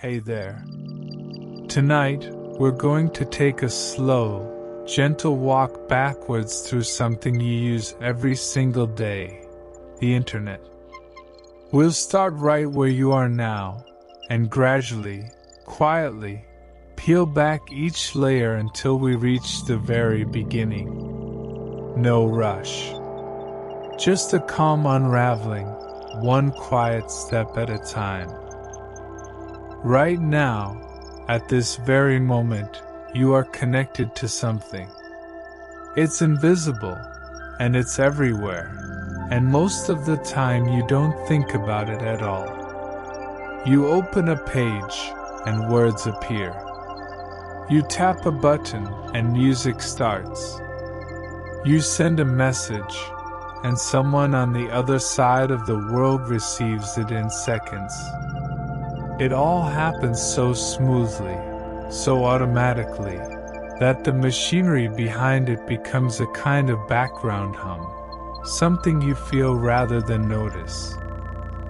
Hey there. Tonight, we're going to take a slow, gentle walk backwards through something you use every single day, the internet. We'll start right where you are now, and gradually, quietly, peel back each layer until we reach the very beginning. No rush. Just a calm unraveling, one quiet step at a time. Right now, at this very moment, you are connected to something. It's invisible, and it's everywhere, and most of the time you don't think about it at all. You open a page, and words appear. You tap a button, and music starts. You send a message, and someone on the other side of the world receives it in seconds. It all happens so smoothly, so automatically, that the machinery behind it becomes a kind of background hum, something you feel rather than notice.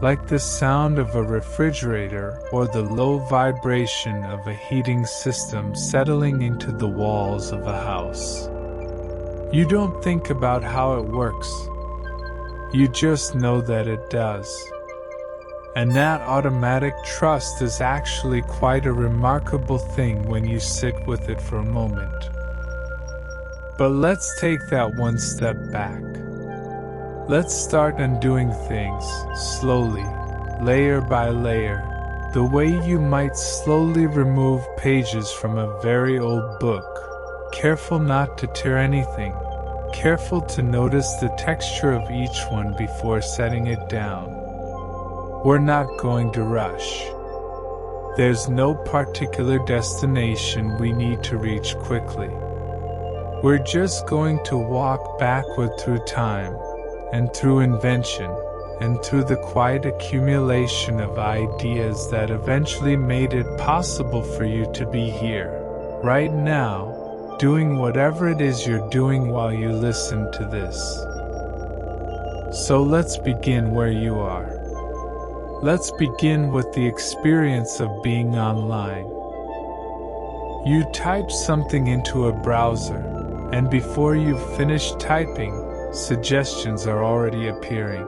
Like the sound of a refrigerator or the low vibration of a heating system settling into the walls of a house. You don't think about how it works. You just know that it does. And that automatic trust is actually quite a remarkable thing when you sit with it for a moment. But let's take that one step back. Let's start undoing things, slowly, layer by layer, the way you might slowly remove pages from a very old book, careful not to tear anything, careful to notice the texture of each one before setting it down. We're not going to rush. There's no particular destination we need to reach quickly. We're just going to walk backward through time, and through invention, and through the quiet accumulation of ideas that eventually made it possible for you to be here, right now, doing whatever it is you're doing while you listen to this. So let's begin where you are. Let's begin with the experience of being online. You type something into a browser, and before you've finished typing, suggestions are already appearing.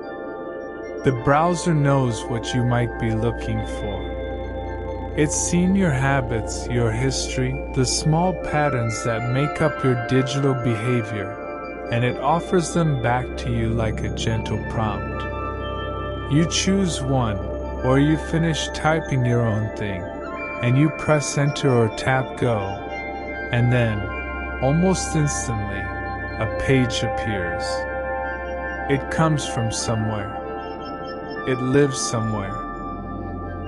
The browser knows what you might be looking for. It's seen your habits, your history, the small patterns that make up your digital behavior, and it offers them back to you like a gentle prompt. You choose one, or you finish typing your own thing, and you press enter or tap go, and then, almost instantly, a page appears. It comes from somewhere. It lives somewhere.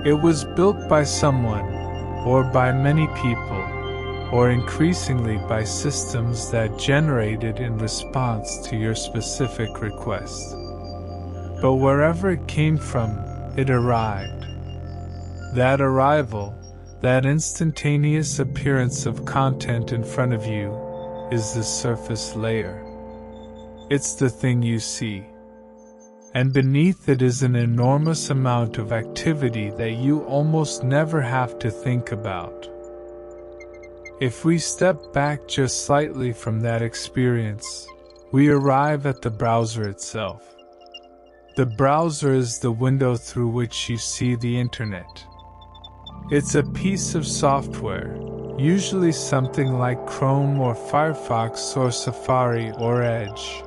It was built by someone, or by many people, or increasingly by systems that generated in response to your specific request. But wherever it came from, it arrived. That arrival, that instantaneous appearance of content in front of you, is the surface layer. It's the thing you see. And beneath it is an enormous amount of activity that you almost never have to think about. If we step back just slightly from that experience, we arrive at the browser itself. The browser is the window through which you see the internet. It's a piece of software, usually something like Chrome or Firefox or Safari or Edge,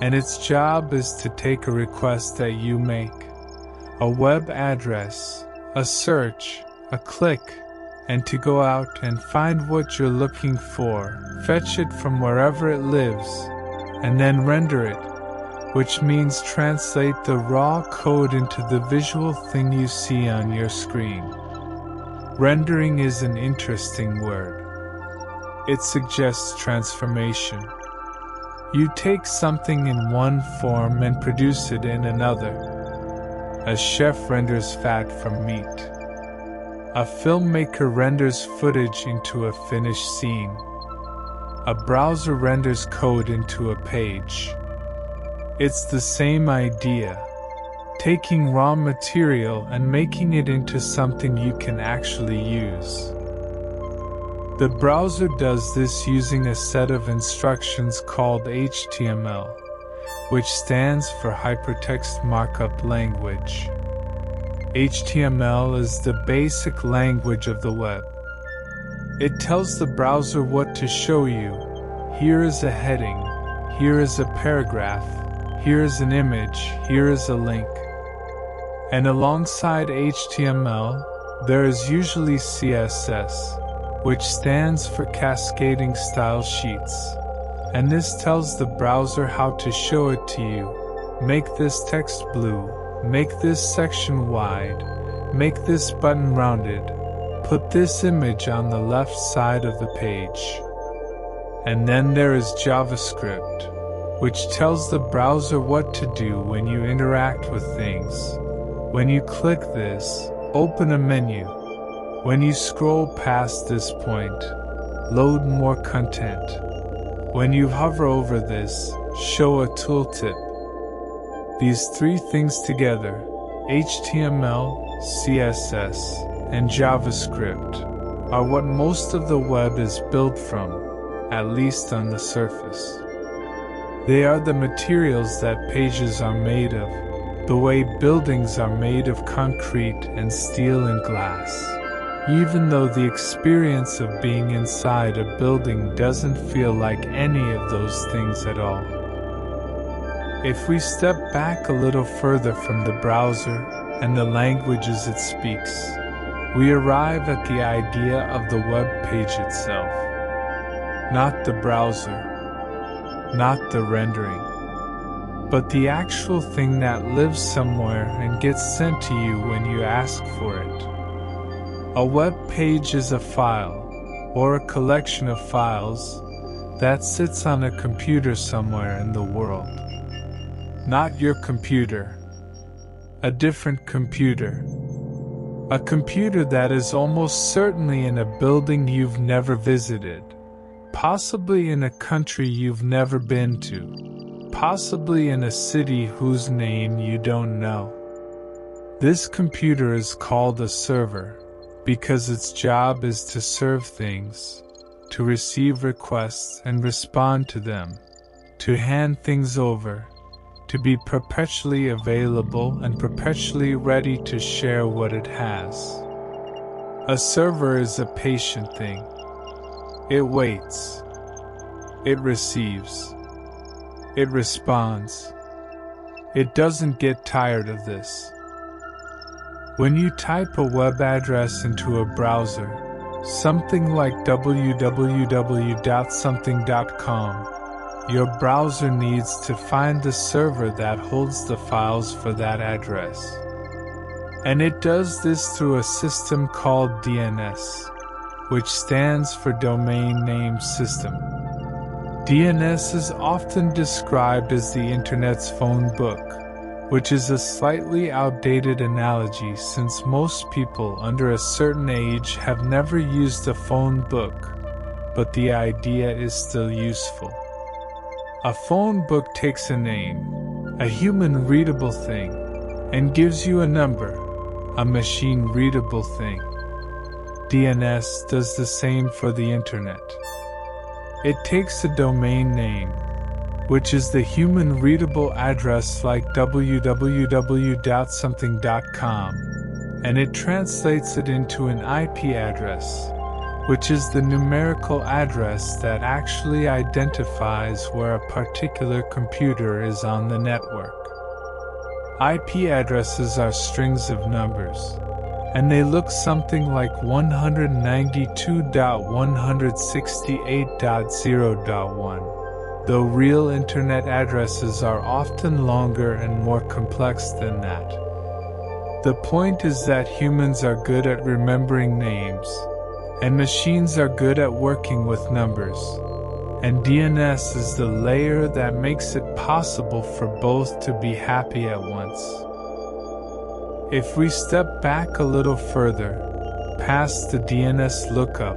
and its job is to take a request that you make, a web address, a search, a click, and to go out and find what you're looking for, fetch it from wherever it lives, and then render it, which means translate the raw code into the visual thing you see on your screen. Rendering is an interesting word. It suggests transformation. You take something in one form and produce it in another. A chef renders fat from meat. A filmmaker renders footage into a finished scene. A browser renders code into a page. It's the same idea, taking raw material and making it into something you can actually use. The browser does this using a set of instructions called HTML, which stands for Hypertext Markup Language. HTML is the basic language of the web. It tells the browser what to show you. Here is a heading, here is a paragraph, here is an image, here is a link. And alongside HTML, there is usually CSS, which stands for Cascading Style Sheets. And this tells the browser how to show it to you. Make this text blue, make this section wide, make this button rounded, put this image on the left side of the page. And then there is JavaScript, which tells the browser what to do when you interact with things. When you click this, open a menu. When you scroll past this point, load more content. When you hover over this, show a tooltip. These three things together, HTML, CSS, and JavaScript, are what most of the web is built from, at least on the surface. They are the materials that pages are made of, the way buildings are made of concrete and steel and glass. Even though the experience of being inside a building doesn't feel like any of those things at all. If we step back a little further from the browser and the languages it speaks, we arrive at the idea of the web page itself. Not the browser, not the rendering, but the actual thing that lives somewhere and gets sent to you when you ask for it. A web page is a file, or a collection of files, that sits on a computer somewhere in the world. Not your computer. A different computer. A computer that is almost certainly in a building you've never visited. Possibly in a country you've never been to. Possibly in a city whose name you don't know. This computer is called a server, because its job is to serve things, to receive requests and respond to them, to hand things over, to be perpetually available and perpetually ready to share what it has. A server is a patient thing. It waits. It receives. It responds. It doesn't get tired of this. When you type a web address into a browser, something like www.something.com, your browser needs to find the server that holds the files for that address. And it does this through a system called DNS, which stands for Domain Name System. DNS is often described as the Internet's phone book, which is a slightly outdated analogy since most people under a certain age have never used a phone book, but the idea is still useful. A phone book takes a name, a human-readable thing, and gives you a number, a machine-readable thing. DNS does the same for the Internet. It takes a domain name, which is the human-readable address like www.something.com, and it translates it into an IP address, which is the numerical address that actually identifies where a particular computer is on the network. IP addresses are strings of numbers, and they look something like 192.168.0.1. Though real Internet addresses are often longer and more complex than that. The point is that humans are good at remembering names, and machines are good at working with numbers, and DNS is the layer that makes it possible for both to be happy at once. If we step back a little further, past the DNS lookup,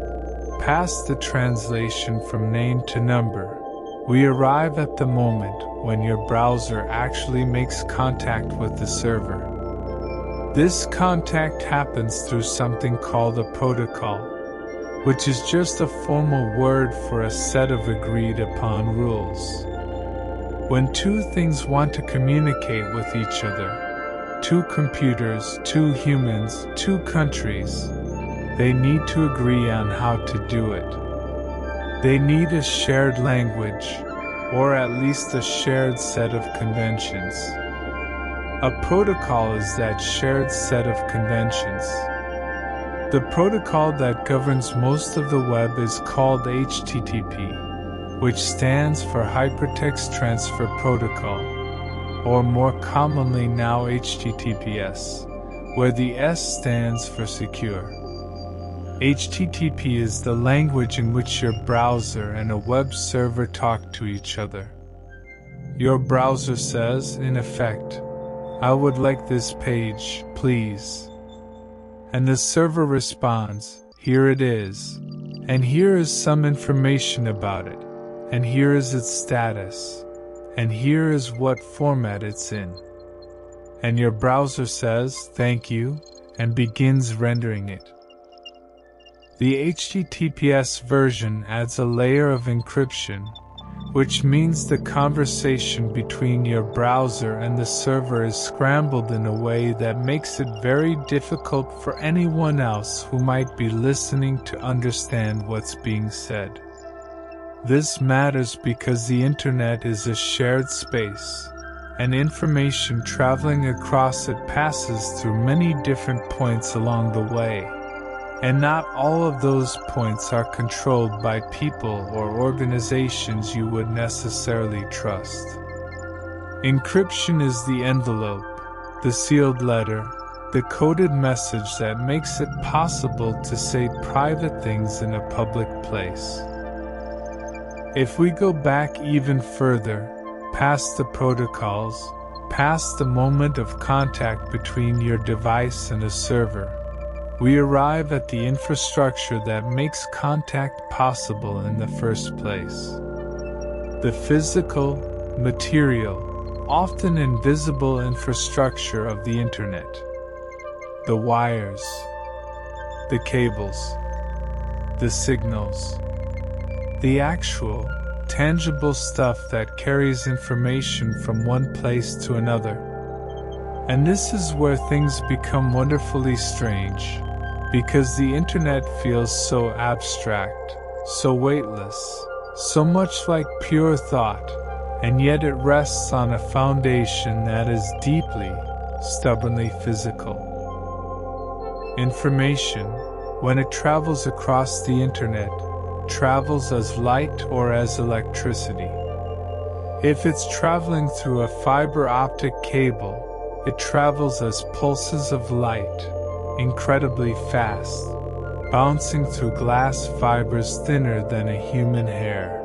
past the translation from name to number, We arrive at the moment when your browser actually makes contact with the server. This contact happens through something called a protocol, which is just a formal word for a set of agreed upon rules. When two things want to communicate with each other, two computers, two humans, two countries, they need to agree on how to do it. They need a shared language, or at least a shared set of conventions. A protocol is that shared set of conventions. The protocol that governs most of the web is called HTTP, which stands for Hypertext Transfer Protocol, or more commonly now HTTPS, where the S stands for secure. HTTP is the language in which your browser and a web server talk to each other. Your browser says, in effect, "I would like this page, please." And the server responds, "Here it is. And here is some information about it. And here is its status. And here is what format it's in." And your browser says, "Thank you," and begins rendering it. The HTTPS version adds a layer of encryption, which means the conversation between your browser and the server is scrambled in a way that makes it very difficult for anyone else who might be listening to understand what's being said. This matters because the internet is a shared space, and information traveling across it passes through many different points along the way. And not all of those points are controlled by people or organizations you would necessarily trust. Encryption is the envelope, the sealed letter, the coded message that makes it possible to say private things in a public place. If we go back even further, past the protocols, past the moment of contact between your device and a server, we arrive at the infrastructure that makes contact possible in the first place. The physical, material, often invisible infrastructure of the internet. The wires, the cables, the signals, the actual, tangible stuff that carries information from one place to another. And this is where things become wonderfully strange, because the internet feels so abstract, so weightless, so much like pure thought, and yet it rests on a foundation that is deeply, stubbornly physical. Information, when it travels across the internet, travels as light or as electricity. If it's traveling through a fiber optic cable, it travels as pulses of light, incredibly fast, bouncing through glass fibers thinner than a human hair.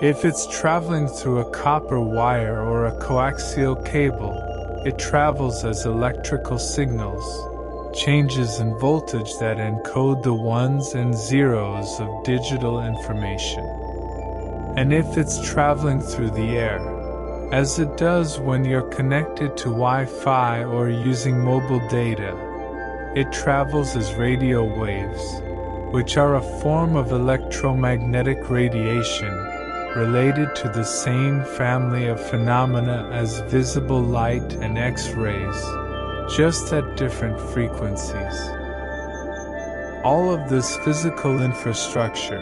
If it's traveling through a copper wire or a coaxial cable, it travels as electrical signals, changes in voltage that encode the ones and zeros of digital information. And if it's traveling through the air, as it does when you're connected to Wi-Fi or using mobile data, it travels as radio waves, which are a form of electromagnetic radiation, related to the same family of phenomena as visible light and X-rays, just at different frequencies. All of this physical infrastructure,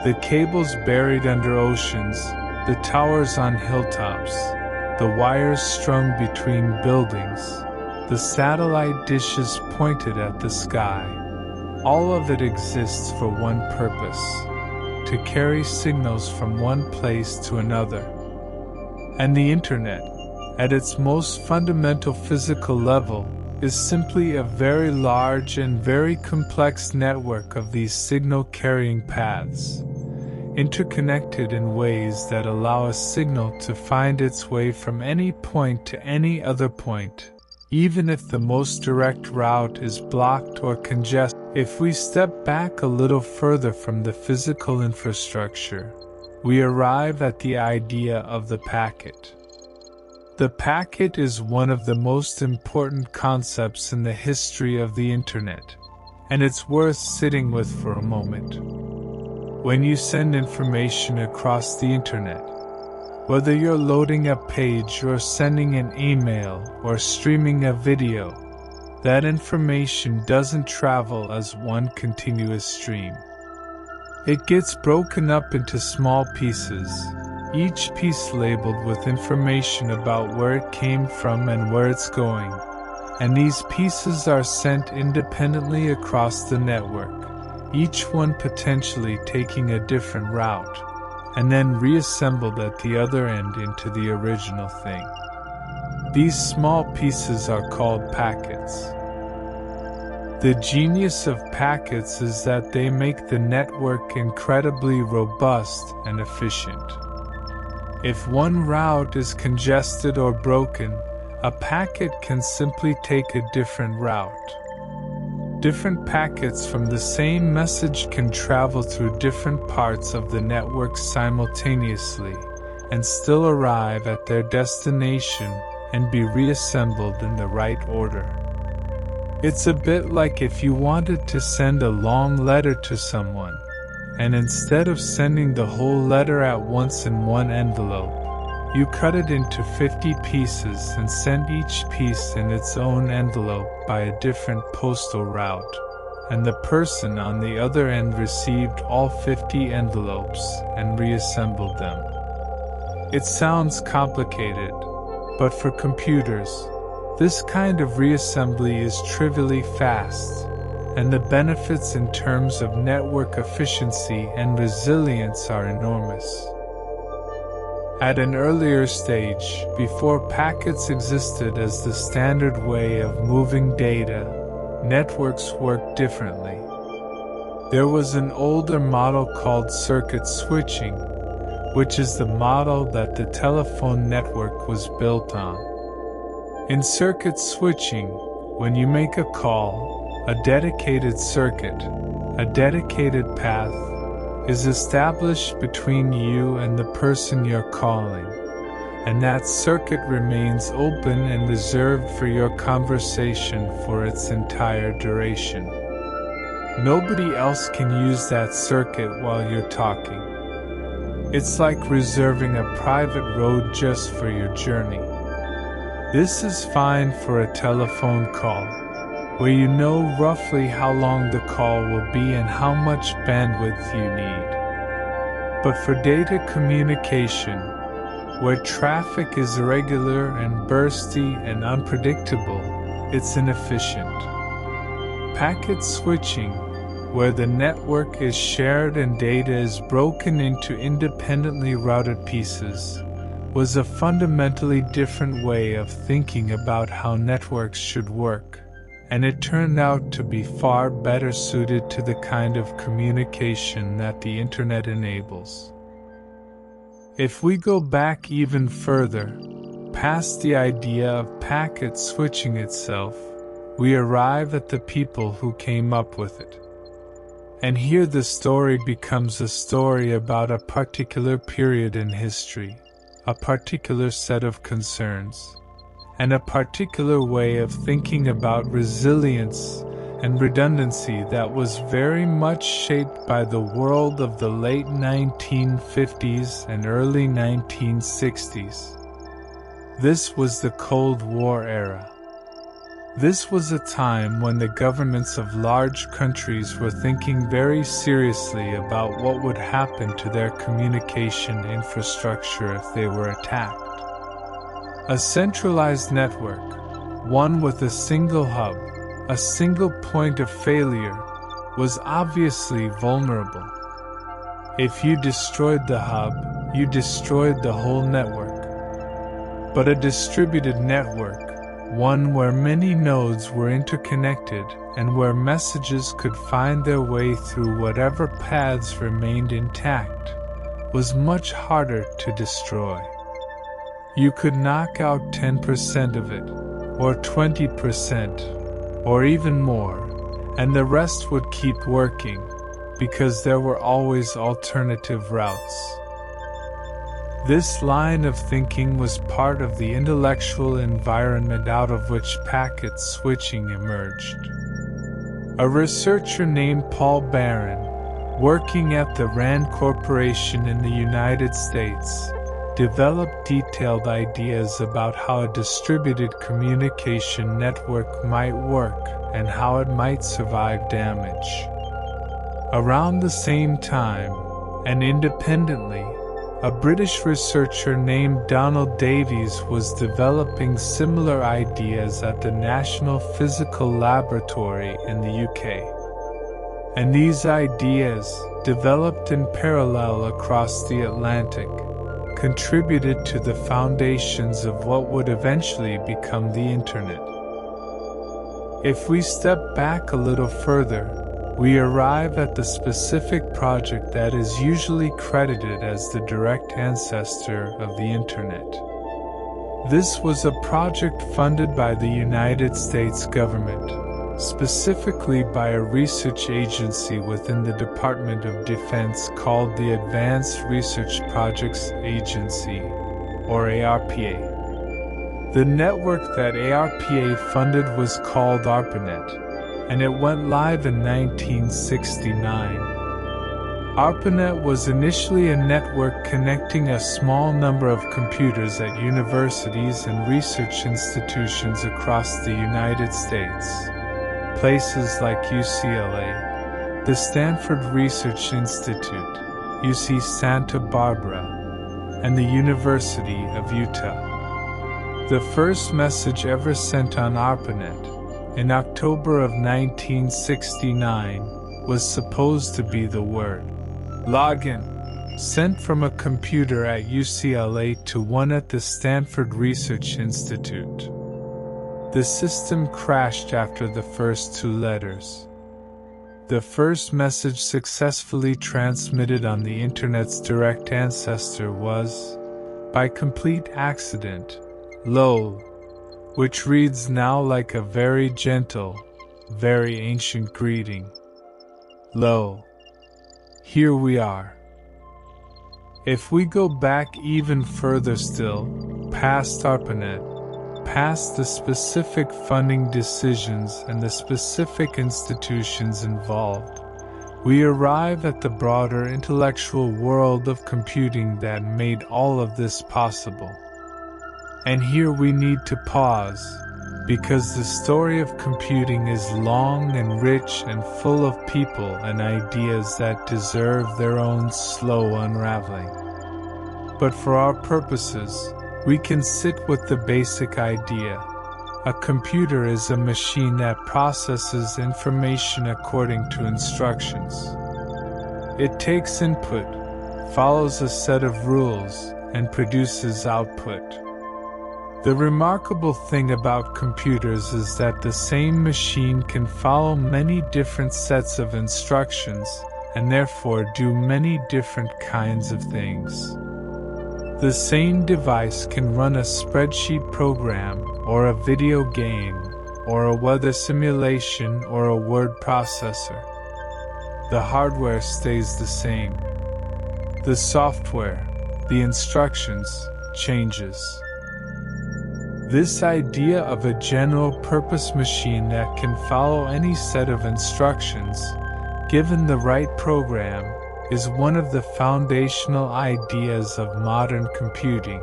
the cables buried under oceans, the towers on hilltops, the wires strung between buildings, the satellite dishes pointed at the sky, all of it exists for one purpose: to carry signals from one place to another. And the internet, at its most fundamental physical level, is simply a very large and very complex network of these signal-carrying paths, interconnected in ways that allow a signal to find its way from any point to any other point, even if the most direct route is blocked or congested. If we step back a little further from the physical infrastructure, we arrive at the idea of the packet. The packet is one of the most important concepts in the history of the internet, and it's worth sitting with for a moment. When you send information across the internet, whether you're loading a page or sending an email or streaming a video, that information doesn't travel as one continuous stream. It gets broken up into small pieces, each piece labeled with information about where it came from and where it's going, and these pieces are sent independently across the network, each one potentially taking a different route, and then reassembled at the other end into the original thing. These small pieces are called packets. The genius of packets is that they make the network incredibly robust and efficient. If one route is congested or broken, a packet can simply take a different route. Different packets from the same message can travel through different parts of the network simultaneously and still arrive at their destination and be reassembled in the right order. It's a bit like if you wanted to send a long letter to someone, and instead of sending the whole letter at once in one envelope, you cut it into 50 pieces and sent each piece in its own envelope by a different postal route, and the person on the other end received all 50 envelopes and reassembled them. It sounds complicated, but for computers, this kind of reassembly is trivially fast, and the benefits in terms of network efficiency and resilience are enormous. At an earlier stage, before packets existed as the standard way of moving data, networks worked differently. There was an older model called circuit switching, which is the model that the telephone network was built on. In circuit switching, when you make a call, a dedicated circuit, a dedicated path, is established between you and the person you're calling, and that circuit remains open and reserved for your conversation for its entire duration. Nobody else can use that circuit while you're talking. It's like reserving a private road just for your journey. This is fine for a telephone call, where you know roughly how long the call will be and how much bandwidth you need. But for data communication, where traffic is irregular and bursty and unpredictable, it's inefficient. Packet switching, where the network is shared and data is broken into independently routed pieces, was a fundamentally different way of thinking about how networks should work, and it turned out to be far better suited to the kind of communication that the internet enables. If we go back even further, past the idea of packet switching itself, we arrive at the people who came up with it. And here the story becomes a story about a particular period in history, a particular set of concerns, and a particular way of thinking about resilience and redundancy that was very much shaped by the world of the late 1950s and early 1960s. This was the Cold War era. This was a time when the governments of large countries were thinking very seriously about what would happen to their communication infrastructure if they were attacked. A centralized network, one with a single hub, a single point of failure, was obviously vulnerable. If you destroyed the hub, you destroyed the whole network. But a distributed network, one where many nodes were interconnected and where messages could find their way through whatever paths remained intact, was much harder to destroy. You could knock out 10% of it, or 20%, or even more, and the rest would keep working, because there were always alternative routes. This line of thinking was part of the intellectual environment out of which packet switching emerged. A researcher named Paul Barron, working at the Rand Corporation in the United States, developed detailed ideas about how a distributed communication network might work and how it might survive damage. Around the same time, and independently, a British researcher named Donald Davies was developing similar ideas at the National Physical Laboratory in the UK. And these ideas, developed in parallel across the Atlantic, contributed to the foundations of what would eventually become the Internet. If we step back a little further, we arrive at the specific project that is usually credited as the direct ancestor of the Internet. This was a project funded by the United States government, specifically by a research agency within the Department of Defense called the Advanced Research Projects Agency, or ARPA. The network that ARPA funded was called ARPANET, and it went live in 1969. ARPANET was initially a network connecting a small number of computers at universities and research institutions across the United States. Places like UCLA, the Stanford Research Institute, UC Santa Barbara, and the University of Utah. The first message ever sent on ARPANET, in October of 1969, was supposed to be the word "login," sent from a computer at UCLA to one at the Stanford Research Institute. The system crashed after the first two letters. The first message successfully transmitted on the Internet's direct ancestor was, by complete accident, "LOL," which reads now like a very gentle, very ancient greeting. Lo, here we are. If we go back even further still, past ARPANET, past the specific funding decisions and the specific institutions involved, we arrive at the broader intellectual world of computing that made all of this possible. And here we need to pause, because the story of computing is long and rich and full of people and ideas that deserve their own slow unraveling. But for our purposes, we can sit with the basic idea. A computer is a machine that processes information according to instructions. It takes input, follows a set of rules, and produces output. The remarkable thing about computers is that the same machine can follow many different sets of instructions, and therefore do many different kinds of things. The same device can run a spreadsheet program, or a video game, or a weather simulation, or a word processor. The hardware stays the same. The software, the instructions, changes. This idea of a general-purpose machine that can follow any set of instructions, given the right program, is one of the foundational ideas of modern computing.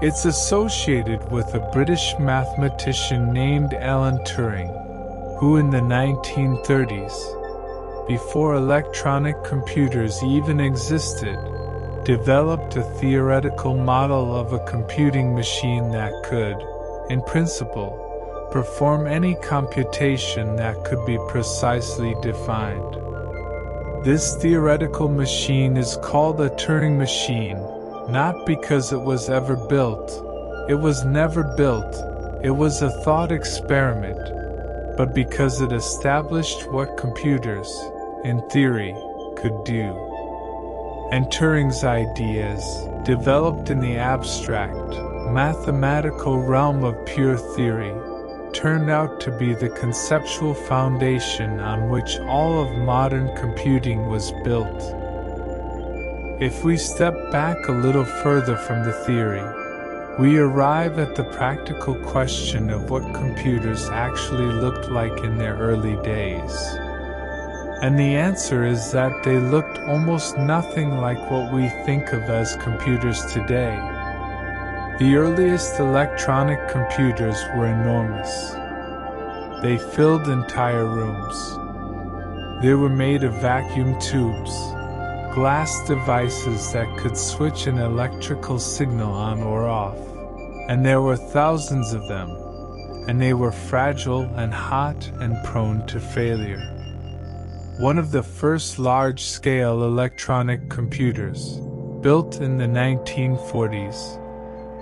It's associated with a British mathematician named Alan Turing, who in the 1930s, before electronic computers even existed, developed a theoretical model of a computing machine that could, in principle, perform any computation that could be precisely defined. This theoretical machine is called a Turing machine, not because it was ever built. It was never built. It was a thought experiment, but because it established what computers, in theory, could do. And Turing's ideas, developed in the abstract, mathematical realm of pure theory, turned out to be the conceptual foundation on which all of modern computing was built. If we step back a little further from the theory, we arrive at the practical question of what computers actually looked like in their early days. And the answer is that they looked almost nothing like what we think of as computers today. The earliest electronic computers were enormous. They filled entire rooms. They were made of vacuum tubes, glass devices that could switch an electrical signal on or off. And there were thousands of them, and they were fragile and hot and prone to failure. One of the first large-scale electronic computers, built in the 1940s,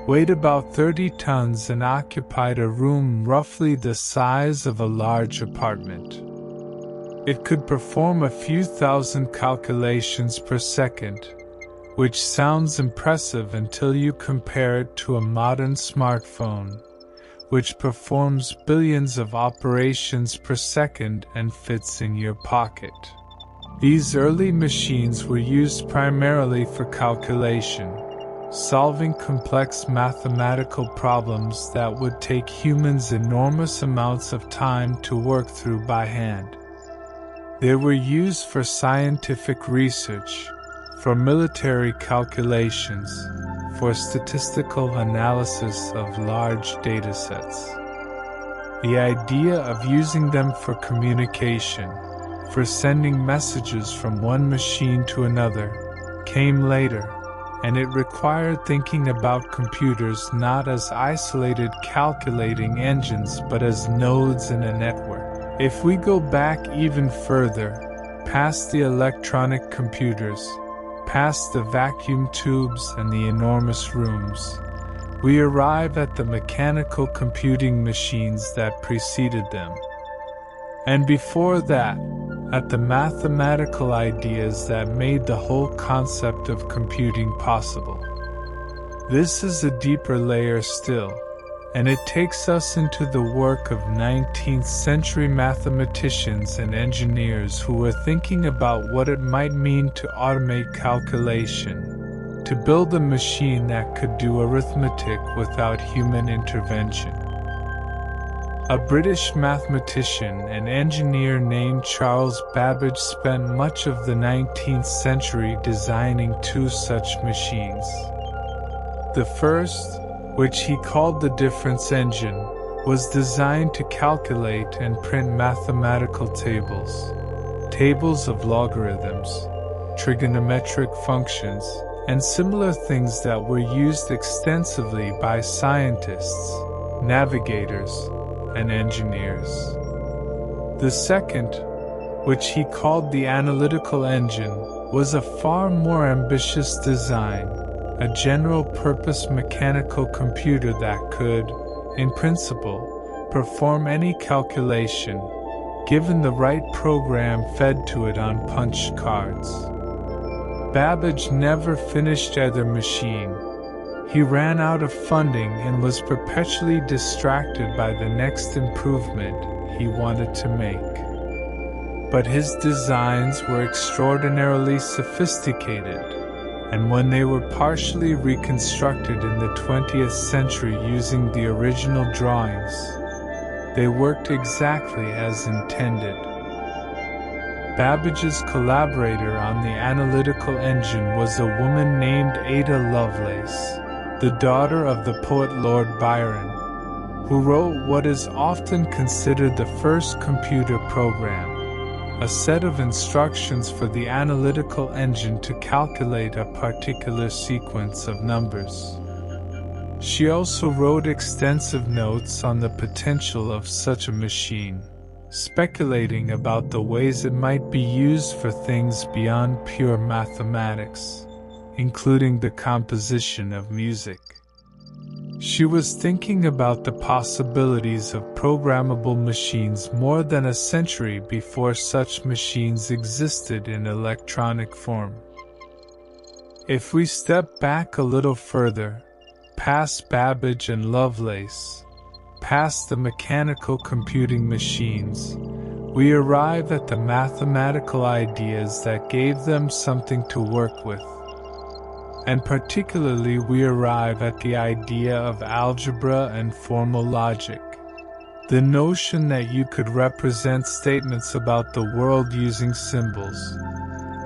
weighed about 30 tons and occupied a room roughly the size of a large apartment. It could perform a few thousand calculations per second, which sounds impressive until you compare it to a modern smartphone, which performs billions of operations per second and fits in your pocket. These early machines were used primarily for calculation, solving complex mathematical problems that would take humans enormous amounts of time to work through by hand. They were used for scientific research, for military calculations, for statistical analysis of large datasets. The idea of using them for communication, for sending messages from one machine to another, came later, and it required thinking about computers not as isolated calculating engines but as nodes in a network. If we go back even further, past the electronic computers, past the vacuum tubes and the enormous rooms, we arrive at the mechanical computing machines that preceded them. And before that, at the mathematical ideas that made the whole concept of computing possible. This is a deeper layer still, and it takes us into the work of 19th century mathematicians and engineers who were thinking about what it might mean to automate calculation, to build a machine that could do arithmetic without human intervention. A British mathematician and engineer named Charles Babbage spent much of the 19th century designing two such machines. The first, which he called the difference engine, was designed to calculate and print mathematical tables, tables of logarithms, trigonometric functions, and similar things that were used extensively by scientists, navigators, and engineers. The second, which he called the analytical engine, was a far more ambitious design, a general-purpose mechanical computer that could, in principle, perform any calculation, given the right program fed to it on punch cards. Babbage never finished either machine. He ran out of funding and was perpetually distracted by the next improvement he wanted to make. But his designs were extraordinarily sophisticated, and when they were partially reconstructed in the 20th century using the original drawings, they worked exactly as intended. Babbage's collaborator on the analytical engine was a woman named Ada Lovelace, the daughter of the poet Lord Byron, who wrote what is often considered the first computer program, a set of instructions for the analytical engine to calculate a particular sequence of numbers. She also wrote extensive notes on the potential of such a machine, speculating about the ways it might be used for things beyond pure mathematics, including the composition of music. She was thinking about the possibilities of programmable machines more than a century before such machines existed in electronic form. If we step back a little further, past Babbage and Lovelace, past the mechanical computing machines, we arrive at the mathematical ideas that gave them something to work with, and particularly we arrive at the idea of algebra and formal logic. The notion that you could represent statements about the world using symbols,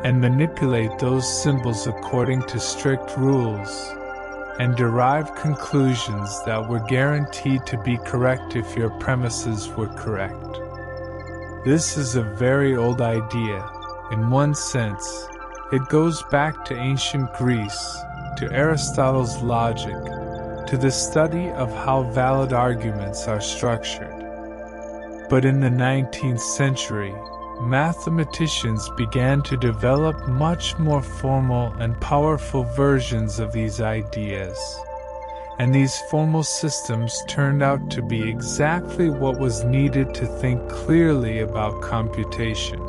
and manipulate those symbols according to strict rules, and derive conclusions that were guaranteed to be correct if your premises were correct. This is a very old idea. In one sense, it goes back to ancient Greece, to Aristotle's logic, to the study of how valid arguments are structured. But in the 19th century, mathematicians began to develop much more formal and powerful versions of these ideas, and these formal systems turned out to be exactly what was needed to think clearly about computation.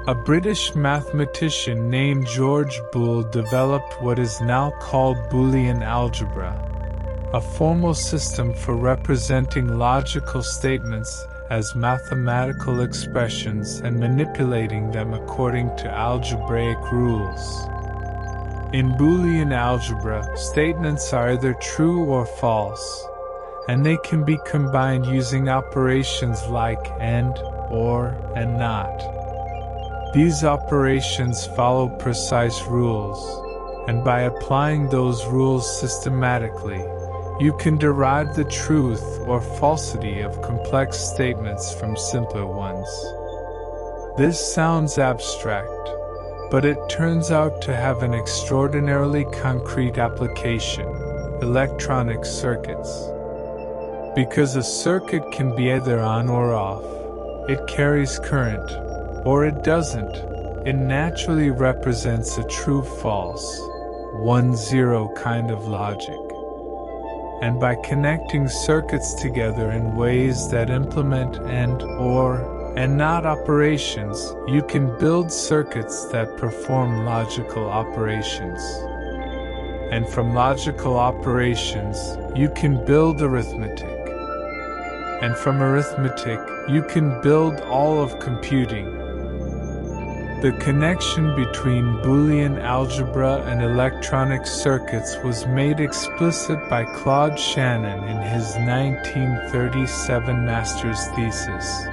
A British mathematician named George Boole developed what is now called Boolean algebra, a formal system for representing logical statements as mathematical expressions and manipulating them according to algebraic rules. In Boolean algebra, statements are either true or false, and they can be combined using operations like and, or, and not. These operations follow precise rules, and by applying those rules systematically, you can derive the truth or falsity of complex statements from simpler ones. This sounds abstract, but it turns out to have an extraordinarily concrete application: electronic circuits. Because a circuit can be either on or off, it carries current, or it doesn't, it naturally represents a true-false, 1-0 kind of logic. And by connecting circuits together in ways that implement and, or, and not operations, you can build circuits that perform logical operations. And from logical operations, you can build arithmetic. And from arithmetic, you can build all of computing. The connection between Boolean algebra and electronic circuits was made explicit by Claude Shannon in his 1937 master's thesis,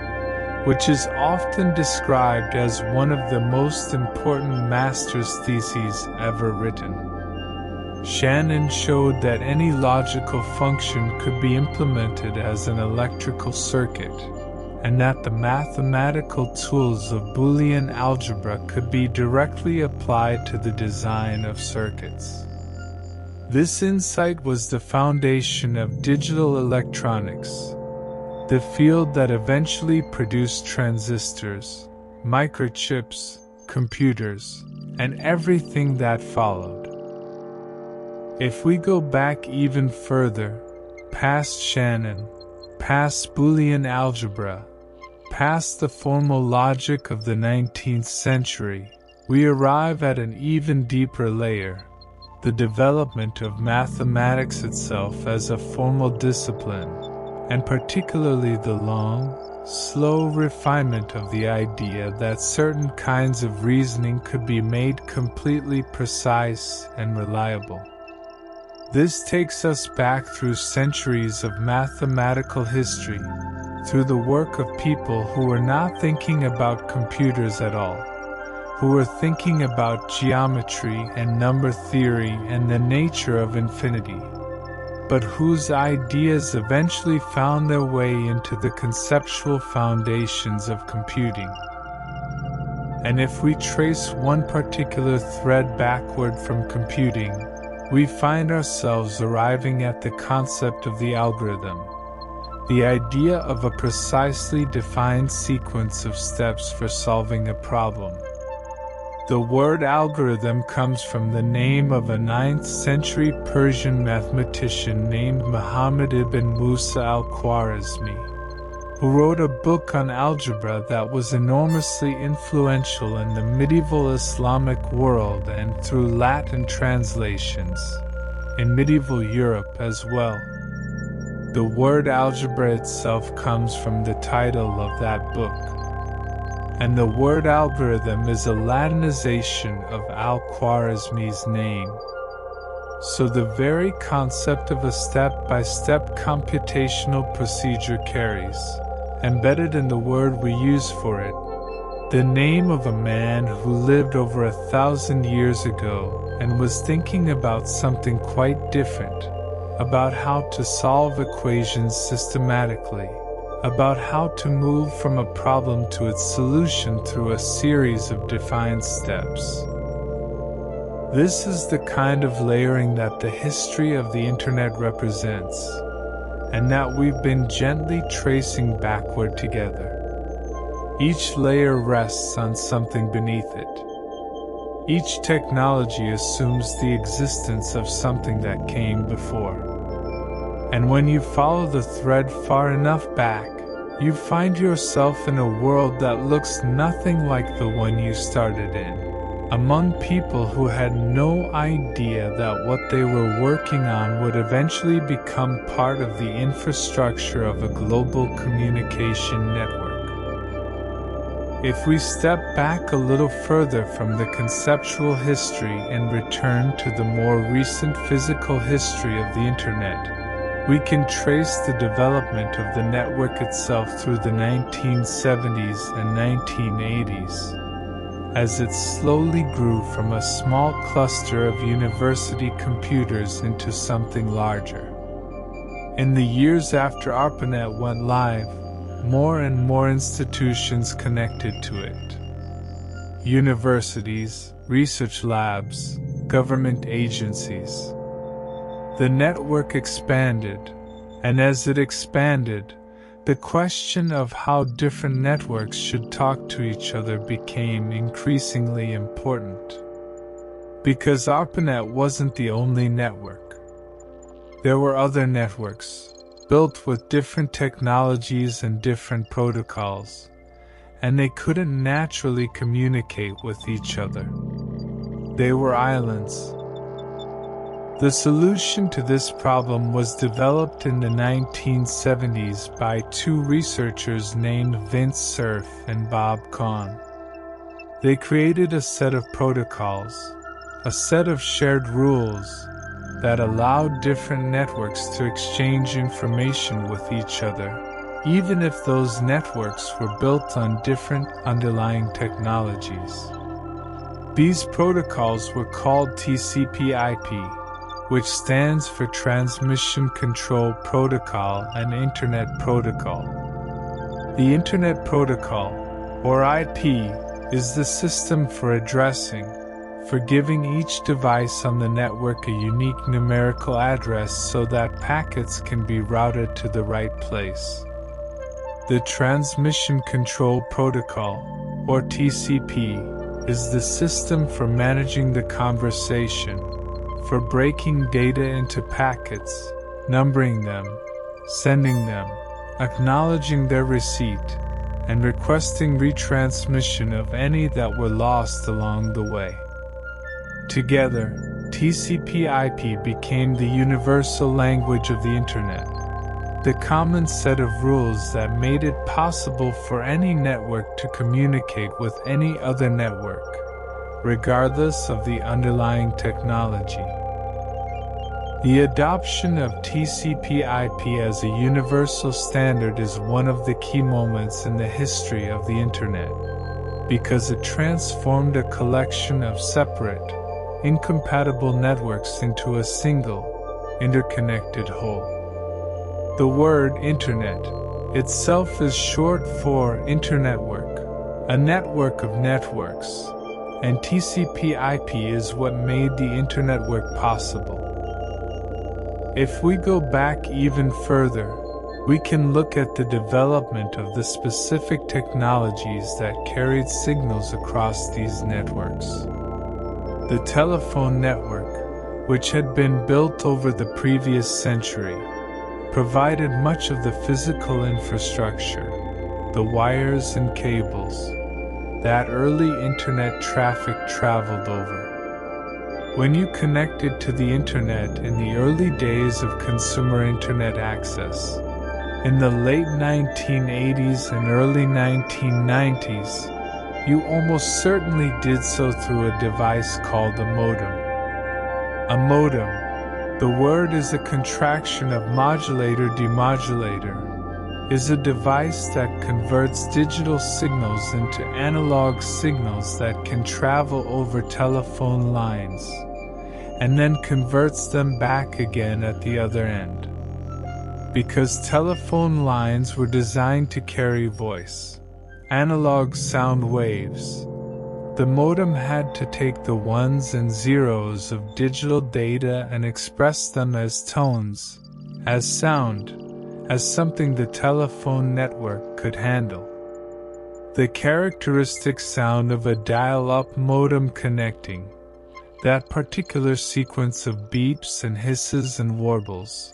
which is often described as one of the most important master's theses ever written. Shannon showed that any logical function could be implemented as an electrical circuit, and that the mathematical tools of Boolean algebra could be directly applied to the design of circuits. This insight was the foundation of digital electronics, the field that eventually produced transistors, microchips, computers, and everything that followed. If we go back even further, past Shannon, past Boolean algebra, past the formal logic of the 19th century, we arrive at an even deeper layer: the development of mathematics itself as a formal discipline, and particularly the long, slow refinement of the idea that certain kinds of reasoning could be made completely precise and reliable. This takes us back through centuries of mathematical history, through the work of people who were not thinking about computers at all, who were thinking about geometry and number theory and the nature of infinity, but whose ideas eventually found their way into the conceptual foundations of computing. And if we trace one particular thread backward from computing, we find ourselves arriving at the concept of the algorithm, the idea of a precisely defined sequence of steps for solving a problem. The word algorithm comes from the name of a 9th century Persian mathematician named Muhammad ibn Musa al-Khwarizmi, who wrote a book on algebra that was enormously influential in the medieval Islamic world and through Latin translations, in medieval Europe as well. The word algebra itself comes from the title of that book. and the word algorithm is a Latinization of al-Khwarizmi's name. So the very concept of a step-by-step computational procedure carries, embedded in the word we use for it, the name of a man who lived over 1,000 years ago and was thinking about something quite different, about how to solve equations systematically, about how to move from a problem to its solution through a series of defined steps. This is the kind of layering that the history of the Internet represents, and that we've been gently tracing backward together. Each layer rests on something beneath it. Each technology assumes the existence of something that came before. And when you follow the thread far enough back, you find yourself in a world that looks nothing like the one you started in, among people who had no idea that what they were working on would eventually become part of the infrastructure of a global communication network. If we step back a little further from the conceptual history and return to the more recent physical history of the Internet, we can trace the development of the network itself through the 1970s and 1980s, as it slowly grew from a small cluster of university computers into something larger. In the years after ARPANET went live, more and more institutions connected to it. Universities, research labs, government agencies. The network expanded, and as it expanded, the question of how different networks should talk to each other became increasingly important. Because ARPANET wasn't the only network. There were other networks, built with different technologies and different protocols, and they couldn't naturally communicate with each other. They were islands. The solution to this problem was developed in the 1970s by two researchers named Vince Cerf and Bob Kahn. They created a set of protocols, a set of shared rules, that allowed different networks to exchange information with each other, even if those networks were built on different underlying technologies. These protocols were called TCP/IP, which stands for Transmission Control Protocol and Internet Protocol. The Internet Protocol, or IP, is the system for addressing, for giving each device on the network a unique numerical address so that packets can be routed to the right place. The Transmission Control Protocol, or TCP, is the system for managing the conversation, for breaking data into packets, numbering them, sending them, acknowledging their receipt, and requesting retransmission of any that were lost along the way. Together, TCP/IP became the universal language of the Internet, the common set of rules that made it possible for any network to communicate with any other network, regardless of the underlying technology. The adoption of TCP/IP as a universal standard is one of the key moments in the history of the Internet, because it transformed a collection of separate, incompatible networks into a single, interconnected whole. The word Internet itself is short for internetwork, a network of networks, and TCP/IP is what made the internetwork possible. If we go back even further, we can look at the development of the specific technologies that carried signals across these networks. The telephone network, which had been built over the previous century, provided much of the physical infrastructure, the wires and cables, that early internet traffic traveled over. When you connected to the internet in the early days of consumer internet access, in the late 1980s and early 1990s, you almost certainly did so through a device called a modem. A modem, the word is a contraction of modulator-demodulator, is a device that converts digital signals into analog signals that can travel over telephone lines, and then converts them back again at the other end. Because telephone lines were designed to carry voice, analog sound waves, the modem had to take the ones and zeros of digital data and express them as tones, as sound, as something the telephone network could handle. The characteristic sound of a dial-up modem connecting, that particular sequence of beeps and hisses and warbles,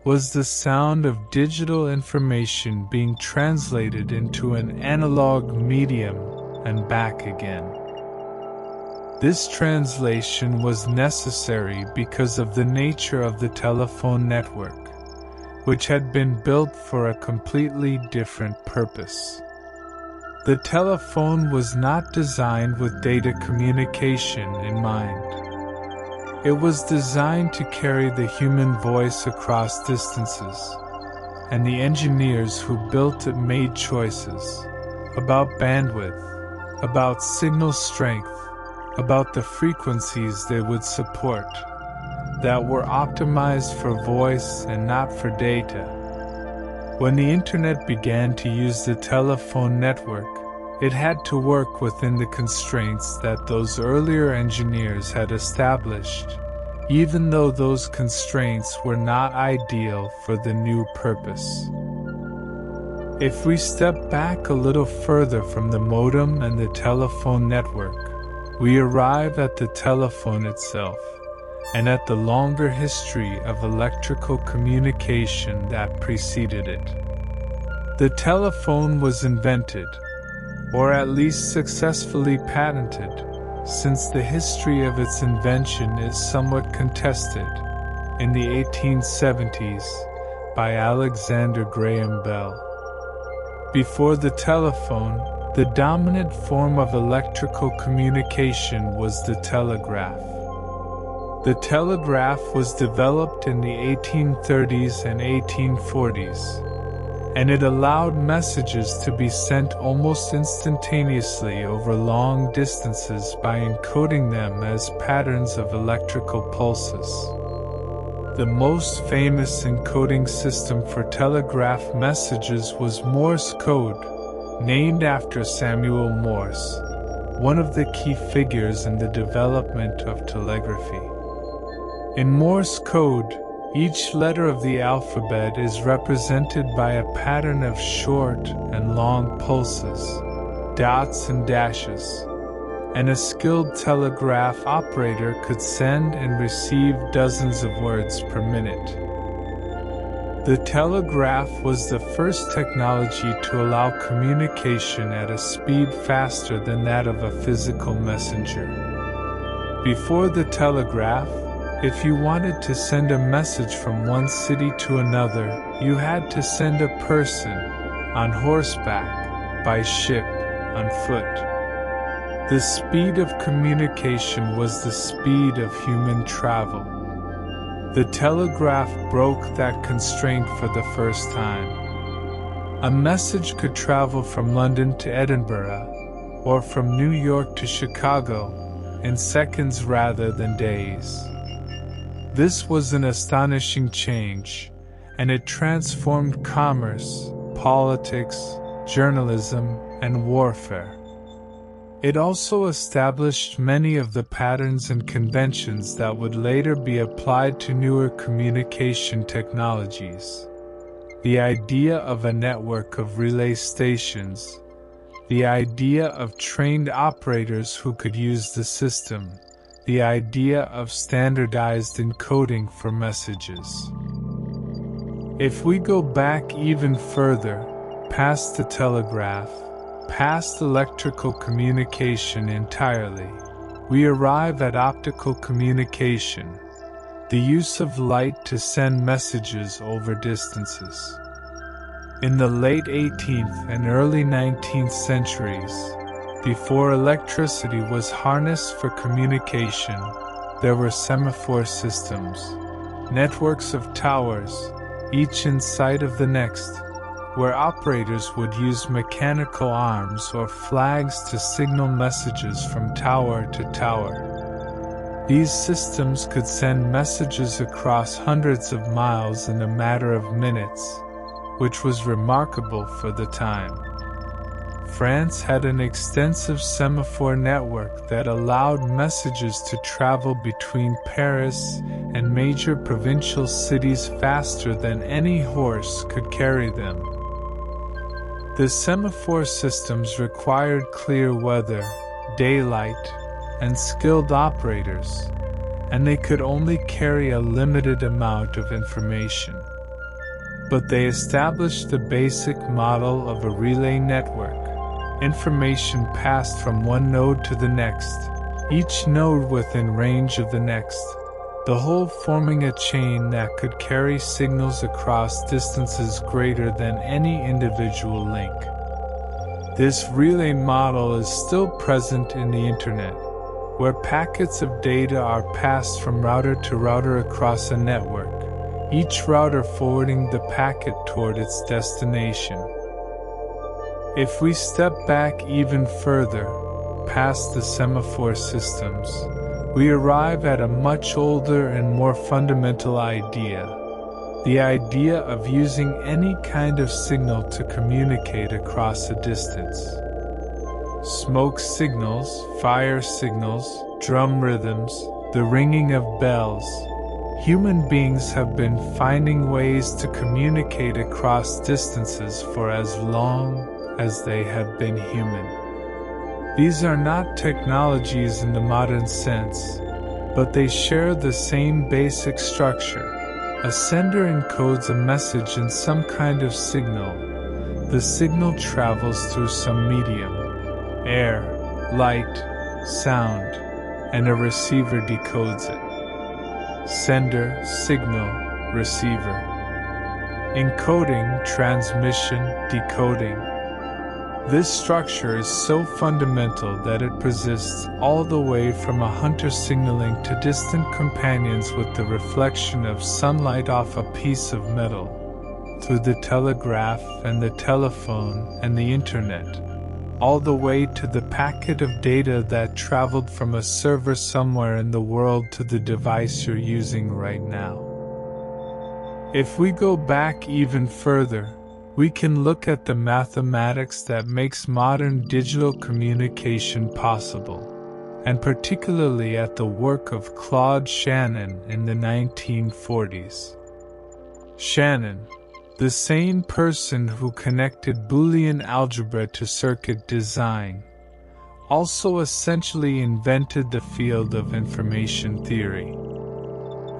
was the sound of digital information being translated into an analog medium and back again. This translation was necessary because of the nature of the telephone network, which had been built for a completely different purpose. The telephone was not designed with data communication in mind. It was designed to carry the human voice across distances, and the engineers who built it made choices about bandwidth, about signal strength, about the frequencies they would support, that were optimized for voice and not for data. When the internet began to use the telephone network, it had to work within the constraints that those earlier engineers had established, even though those constraints were not ideal for the new purpose. If we step back a little further from the modem and the telephone network, we arrive at the telephone itself, and at the longer history of electrical communication that preceded it. The telephone was invented, or at least successfully patented, since the history of its invention is somewhat contested, in the 1870s, by Alexander Graham Bell. Before the telephone, the dominant form of electrical communication was the telegraph. The telegraph was developed in the 1830s and 1840s, and it allowed messages to be sent almost instantaneously over long distances by encoding them as patterns of electrical pulses. The most famous encoding system for telegraph messages was Morse code, named after Samuel Morse, one of the key figures in the development of telegraphy. In Morse code, each letter of the alphabet is represented by a pattern of short and long pulses, dots and dashes, and a skilled telegraph operator could send and receive dozens of words per minute. The telegraph was the first technology to allow communication at a speed faster than that of a physical messenger. Before the telegraph, if you wanted to send a message from one city to another, you had to send a person, on horseback, by ship, on foot. The speed of communication was the speed of human travel. The telegraph broke that constraint for the first time. A message could travel from London to Edinburgh, or from New York to Chicago, in seconds rather than days. This was an astonishing change, and it transformed commerce, politics, journalism, and warfare. It also established many of the patterns and conventions that would later be applied to newer communication technologies. The idea of a network of relay stations, the idea of trained operators who could use the system, the idea of standardized encoding for messages. If we go back even further, past the telegraph, past electrical communication entirely, we arrive at optical communication, the use of light to send messages over distances. In the late 18th and early 19th centuries, Before electricity was harnessed for communication, there were semaphore systems, networks of towers, each in sight of the next, where operators would use mechanical arms or flags to signal messages from tower to tower. These systems could send messages across hundreds of miles in a matter of minutes, which was remarkable for the time. France had an extensive semaphore network that allowed messages to travel between Paris and major provincial cities faster than any horse could carry them. The semaphore systems required clear weather, daylight, and skilled operators, and they could only carry a limited amount of information. But they established the basic model of a relay network. Information passed from one node to the next, each node within range of the next, the whole forming a chain that could carry signals across distances greater than any individual link. This relay model is still present in the Internet, where packets of data are passed from router to router across a network, each router forwarding the packet toward its destination. If we step back even further, past the semaphore systems, we arrive at a much older and more fundamental idea, the idea of using any kind of signal to communicate across a distance. Smoke signals, fire signals, drum rhythms, the ringing of bells. Human beings have been finding ways to communicate across distances for as long as they have been human. These are not technologies in the modern sense, but they share the same basic structure. A sender encodes a message in some kind of signal. The signal travels through some medium, air, light, sound, and a receiver decodes it. Sender, signal, receiver. Encoding, transmission, decoding. This structure is so fundamental that it persists all the way from a hunter signaling to distant companions with the reflection of sunlight off a piece of metal, through the telegraph and the telephone and the internet, all the way to the packet of data that traveled from a server somewhere in the world to the device you're using right now. If we go back even further, we can look at the mathematics that makes modern digital communication possible, and particularly at the work of Claude Shannon in the 1940s. Shannon, the same person who connected Boolean algebra to circuit design, also essentially invented the field of information theory.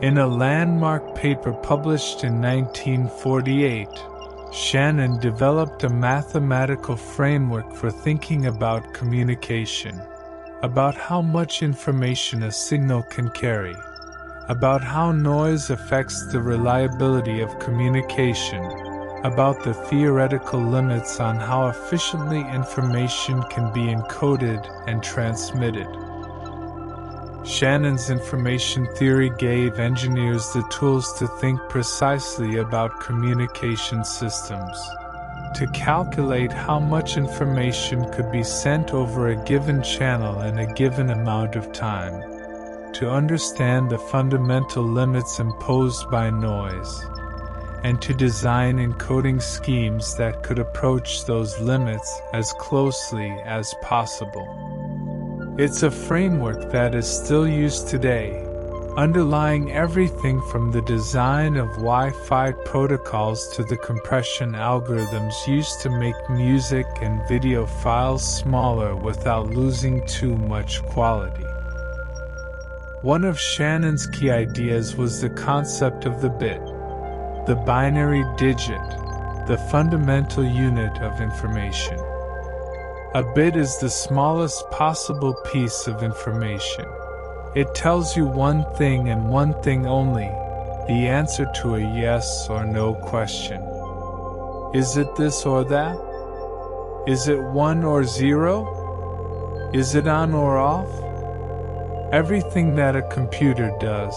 In a landmark paper published in 1948, Shannon developed a mathematical framework for thinking about communication, about how much information a signal can carry, about how noise affects the reliability of communication, about the theoretical limits on how efficiently information can be encoded and transmitted. Shannon's information theory gave engineers the tools to think precisely about communication systems, to calculate how much information could be sent over a given channel in a given amount of time, to understand the fundamental limits imposed by noise, and to design encoding schemes that could approach those limits as closely as possible. It's a framework that is still used today, underlying everything from the design of Wi-Fi protocols to the compression algorithms used to make music and video files smaller without losing too much quality. One of Shannon's key ideas was the concept of the bit, the binary digit, the fundamental unit of information. A bit is the smallest possible piece of information. It tells you one thing and one thing only, the answer to a yes or no question. Is it this or that? Is it 1 or 0? Is it on or off? Everything that a computer does,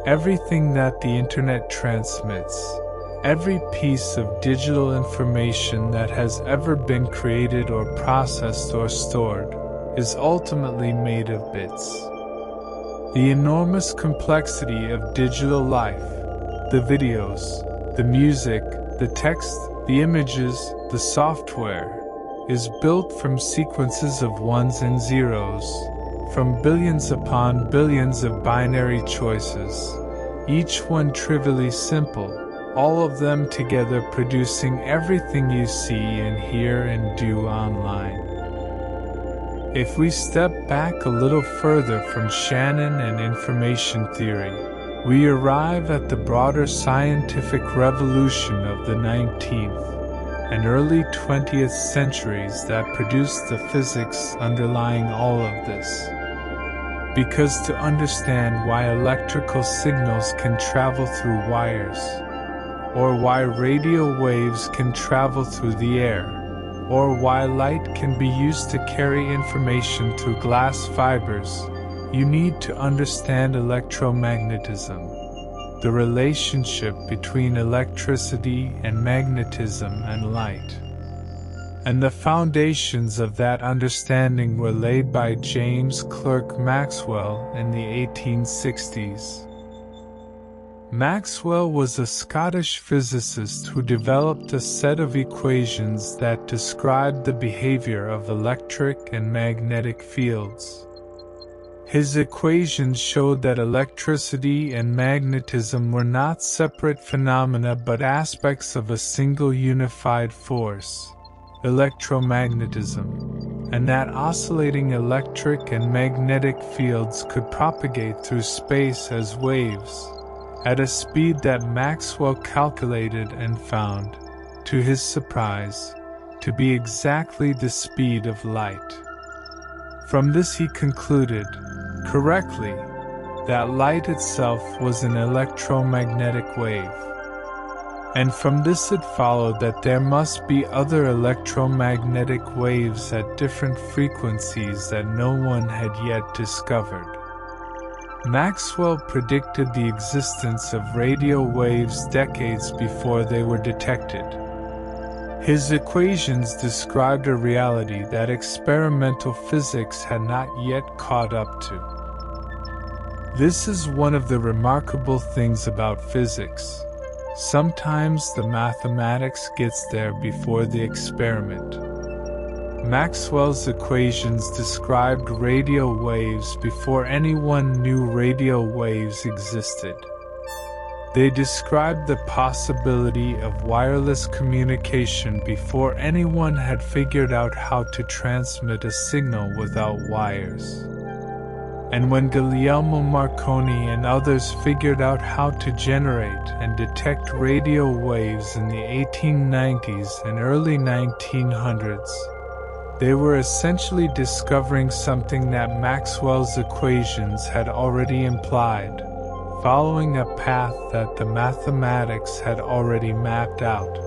everything that the internet transmits, every piece of digital information that has ever been created or processed or stored, is ultimately made of bits. The enormous complexity of digital life, the videos, the music, the text, the images, the software, is built from sequences of ones and zeros, from billions upon billions of binary choices, each one trivially simple, all of them together producing everything you see and hear and do online. If we step back a little further from Shannon and information theory, we arrive at the broader scientific revolution of the 19th and early 20th centuries that produced the physics underlying all of this. Because to understand why electrical signals can travel through wires, or why radio waves can travel through the air, or why light can be used to carry information through glass fibers, you need to understand electromagnetism, the relationship between electricity and magnetism and light. And the foundations of that understanding were laid by James Clerk Maxwell in the 1860s. Maxwell was a Scottish physicist who developed a set of equations that described the behavior of electric and magnetic fields. His equations showed that electricity and magnetism were not separate phenomena but aspects of a single unified force, electromagnetism, and that oscillating electric and magnetic fields could propagate through space as waves, at a speed that Maxwell calculated and found, to his surprise, to be exactly the speed of light. From this he concluded, correctly, that light itself was an electromagnetic wave. And from this it followed that there must be other electromagnetic waves at different frequencies that no one had yet discovered. Maxwell predicted the existence of radio waves decades before they were detected. His equations described a reality that experimental physics had not yet caught up to. This is one of the remarkable things about physics. Sometimes the mathematics gets there before the experiment. Maxwell's equations described radio waves before anyone knew radio waves existed. They described the possibility of wireless communication before anyone had figured out how to transmit a signal without wires. And when Guglielmo Marconi and others figured out how to generate and detect radio waves in the 1890s and early 1900s, they were essentially discovering something that Maxwell's equations had already implied, following a path that the mathematics had already mapped out.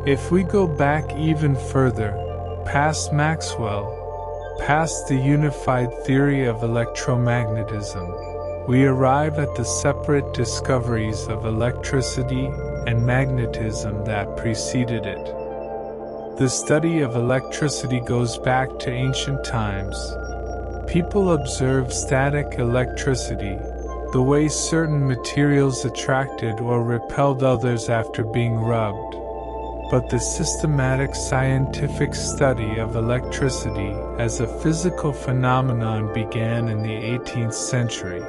If we go back even further, past Maxwell, past the unified theory of electromagnetism, we arrive at the separate discoveries of electricity and magnetism that preceded it. The study of electricity goes back to ancient times. People observed static electricity, the way certain materials attracted or repelled others after being rubbed. But the systematic scientific study of electricity as a physical phenomenon began in the 18th century,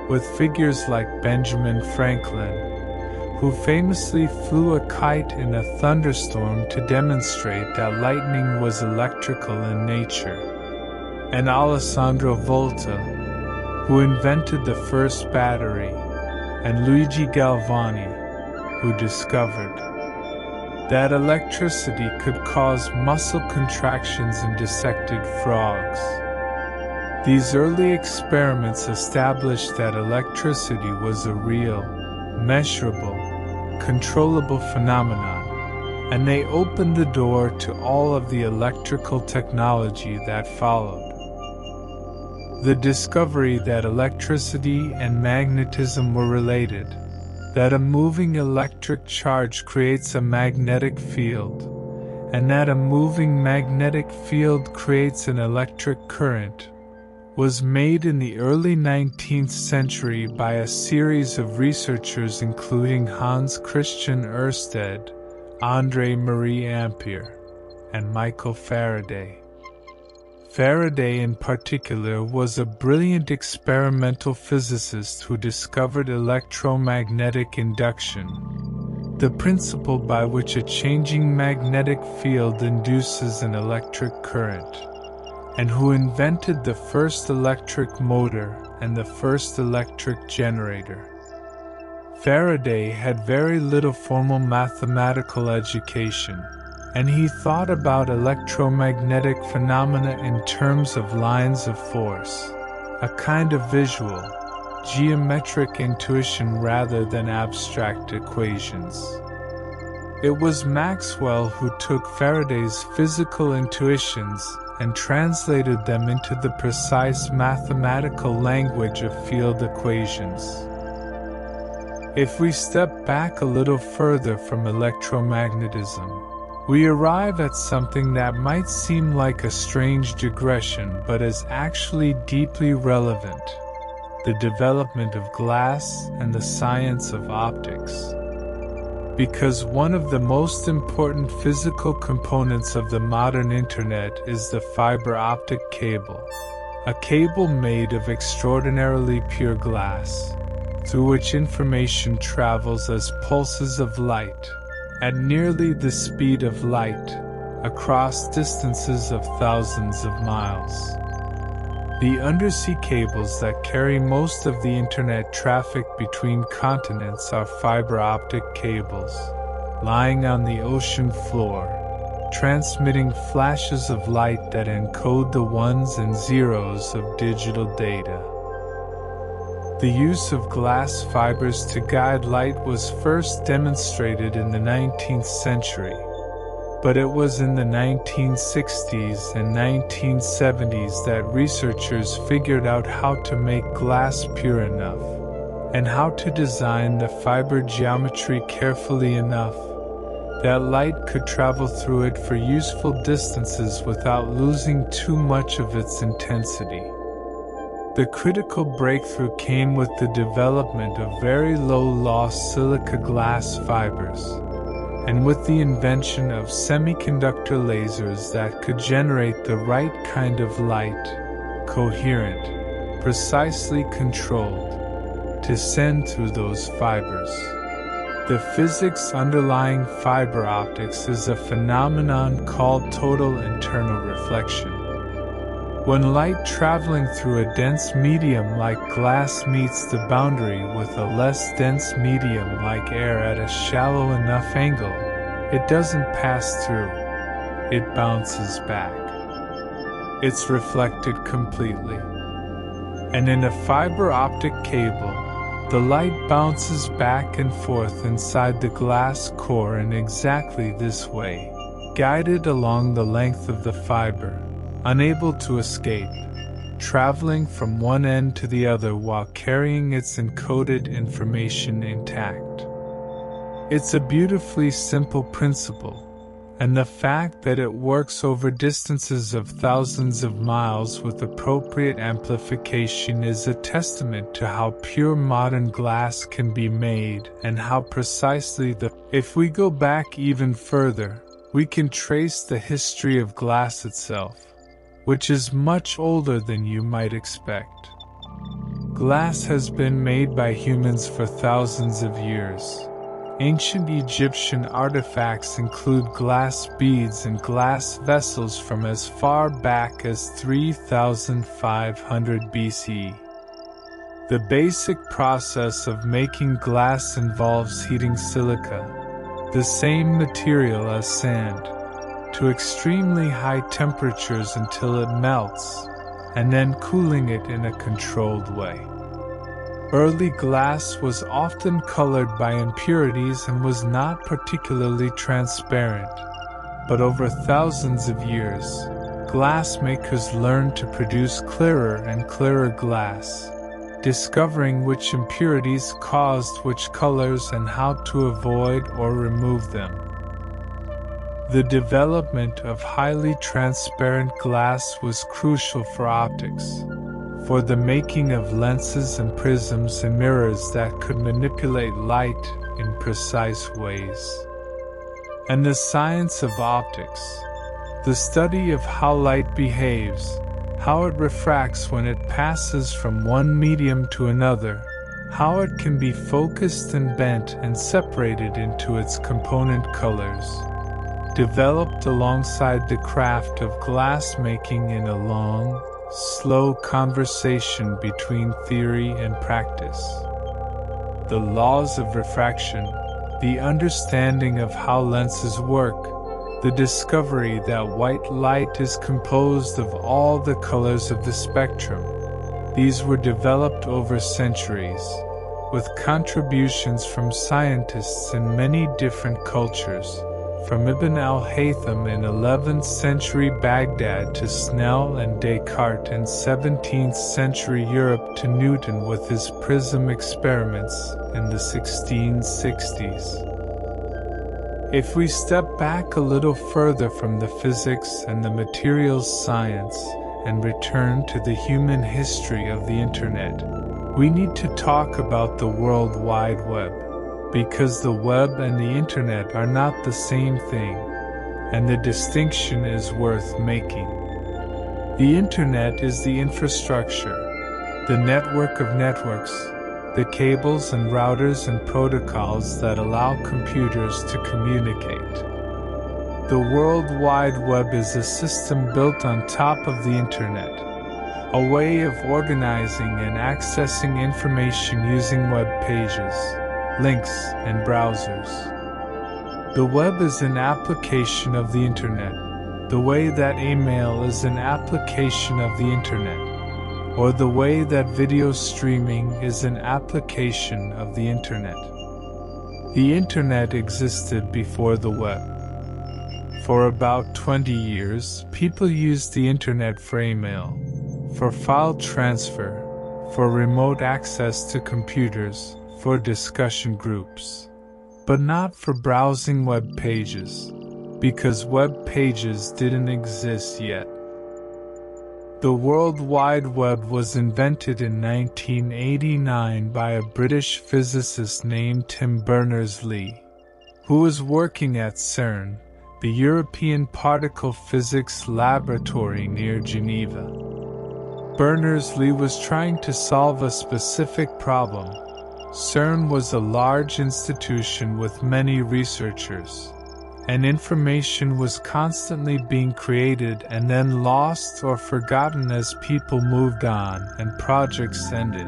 with figures like Benjamin Franklin, who famously flew a kite in a thunderstorm to demonstrate that lightning was electrical in nature, and Alessandro Volta, who invented the first battery, and Luigi Galvani, who discovered that electricity could cause muscle contractions in dissected frogs. These early experiments established that electricity was a real, measurable, controllable phenomenon, and they opened the door to all of the electrical technology that followed. The discovery that electricity and magnetism were related, that a moving electric charge creates a magnetic field, and that a moving magnetic field creates an electric current, was made in the early 19th century by a series of researchers including Hans Christian Ørsted, André Marie Ampère, and Michael Faraday. Faraday in particular was a brilliant experimental physicist who discovered electromagnetic induction, the principle by which a changing magnetic field induces an electric current, and who invented the first electric motor and the first electric generator. Faraday had very little formal mathematical education, and he thought about electromagnetic phenomena in terms of lines of force, a kind of visual, geometric intuition rather than abstract equations. It was Maxwell who took Faraday's physical intuitions and translated them into the precise mathematical language of field equations. If we step back a little further from electromagnetism, we arrive at something that might seem like a strange digression but is actually deeply relevant: the development of glass and the science of optics. Because one of the most important physical components of the modern internet is the fiber optic cable, a cable made of extraordinarily pure glass, through which information travels as pulses of light, at nearly the speed of light, across distances of thousands of miles. The undersea cables that carry most of the internet traffic between continents are fiber optic cables, lying on the ocean floor, transmitting flashes of light that encode the ones and zeros of digital data. The use of glass fibers to guide light was first demonstrated in the 19th century, but it was in the 1960s and 1970s that researchers figured out how to make glass pure enough, and how to design the fiber geometry carefully enough that light could travel through it for useful distances without losing too much of its intensity. The critical breakthrough came with the development of very low-loss silica glass fibers, and with the invention of semiconductor lasers that could generate the right kind of light, coherent, precisely controlled, to send through those fibers. The physics underlying fiber optics is a phenomenon called total internal reflection. When light traveling through a dense medium like glass meets the boundary with a less dense medium like air at a shallow enough angle, it doesn't pass through, it bounces back. It's reflected completely. And in a fiber optic cable, the light bounces back and forth inside the glass core in exactly this way, guided along the length of the fiber, unable to escape, traveling from one end to the other while carrying its encoded information intact. It's a beautifully simple principle, and the fact that it works over distances of thousands of miles with appropriate amplification is a testament to how pure modern glass can be made and how precisely If we go back even further, we can trace the history of glass itself, which is much older than you might expect. Glass has been made by humans for thousands of years. Ancient Egyptian artifacts include glass beads and glass vessels from as far back as 3500 BC. The basic process of making glass involves heating silica, the same material as sand, to extremely high temperatures until it melts, and then cooling it in a controlled way. Early glass was often colored by impurities and was not particularly transparent. But over thousands of years, glassmakers learned to produce clearer and clearer glass, discovering which impurities caused which colors and how to avoid or remove them. The development of highly transparent glass was crucial for optics, for the making of lenses and prisms and mirrors that could manipulate light in precise ways. And the science of optics, the study of how light behaves, how it refracts when it passes from one medium to another, how it can be focused and bent and separated into its component colors, developed alongside the craft of glass-making in a long, slow conversation between theory and practice. The laws of refraction, the understanding of how lenses work, the discovery that white light is composed of all the colors of the spectrum. These were developed over centuries, with contributions from scientists in many different cultures, from Ibn al-Haytham in 11th century Baghdad to Snell and Descartes in 17th century Europe to Newton with his prism experiments in the 1660s. If we step back a little further from the physics and the materials science and return to the human history of the Internet, we need to talk about the World Wide Web, because the web and the Internet are not the same thing, and the distinction is worth making. The Internet is the infrastructure, the network of networks, the cables and routers and protocols that allow computers to communicate. The World Wide Web is a system built on top of the Internet, a way of organizing and accessing information using web pages, links, and browsers. The web is an application of the Internet, the way that email is an application of the Internet, or the way that video streaming is an application of the Internet. The Internet existed before the web. For about 20 years, people used the Internet for email, for file transfer, for remote access to computers, for discussion groups, but not for browsing web pages, because web pages didn't exist yet. The World Wide Web was invented in 1989 by a British physicist named Tim Berners-Lee, who was working at CERN, the European Particle Physics Laboratory near Geneva. Berners-Lee was trying to solve a specific problem. CERN was a large institution with many researchers, and information was constantly being created and then lost or forgotten as people moved on and projects ended.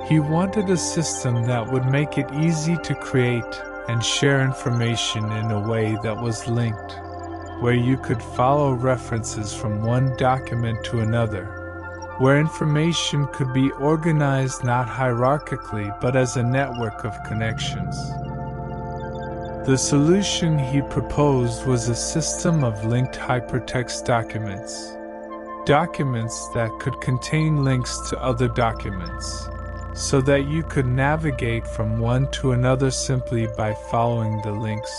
He wanted a system that would make it easy to create and share information in a way that was linked, where you could follow references from one document to another, where information could be organized not hierarchically but as a network of connections. The solution he proposed was a system of linked hypertext documents, documents that could contain links to other documents, so that you could navigate from one to another simply by following the links.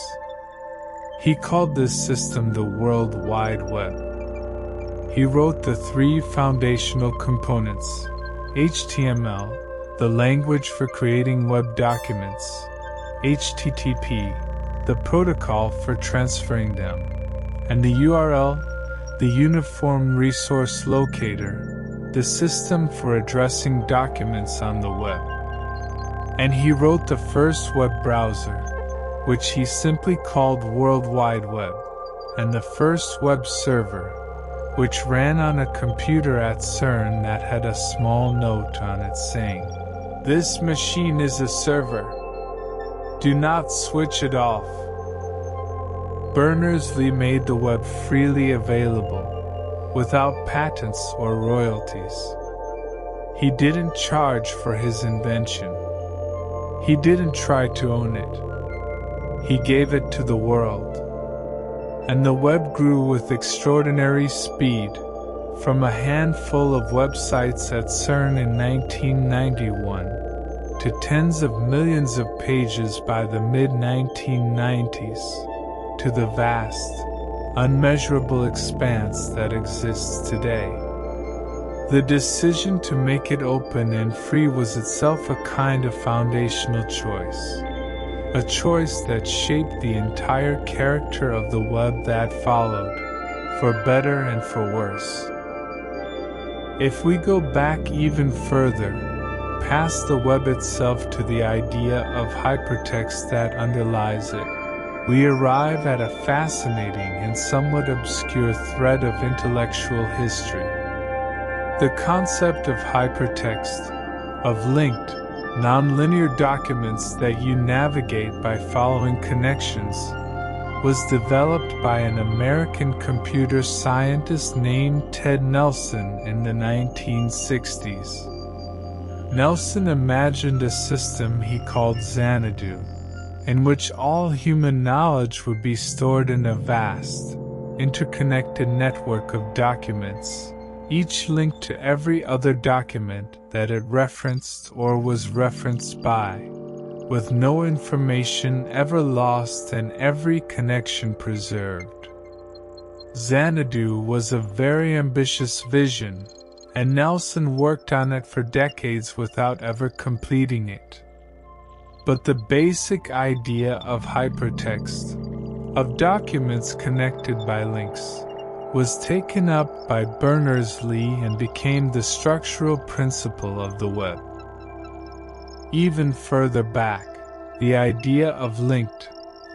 He called this system the World Wide Web. He wrote the three foundational components: HTML, the language for creating web documents; HTTP, the protocol for transferring them; and the URL, the Uniform Resource Locator, the system for addressing documents on the web. And he wrote the first web browser, which he simply called World Wide Web, and the first web server, which ran on a computer at CERN that had a small note on it saying, "This machine is a server. Do not switch it off." Berners-Lee made the web freely available, without patents or royalties. He didn't charge for his invention. He didn't try to own it. He gave it to the world. And the web grew with extraordinary speed, from a handful of websites at CERN in 1991 to tens of millions of pages by the mid-1990s, to the vast, unmeasurable expanse that exists today. The decision to make it open and free was itself a kind of foundational choice. A choice that shaped the entire character of the web that followed, for better and for worse. If we go back even further, past the web itself to the idea of hypertext that underlies it, we arrive at a fascinating and somewhat obscure thread of intellectual history. The concept of hypertext, of linked, nonlinear documents that you navigate by following connections, was developed by an American computer scientist named Ted Nelson in the 1960s. Nelson imagined a system he called Xanadu, in which all human knowledge would be stored in a vast, interconnected network of documents, each linked to every other document that it referenced or was referenced by, with no information ever lost and every connection preserved. Xanadu was a very ambitious vision, and Nelson worked on it for decades without ever completing it. But the basic idea of hypertext, of documents connected by links, was taken up by Berners-Lee and became the structural principle of the web. Even further back, the idea of linked,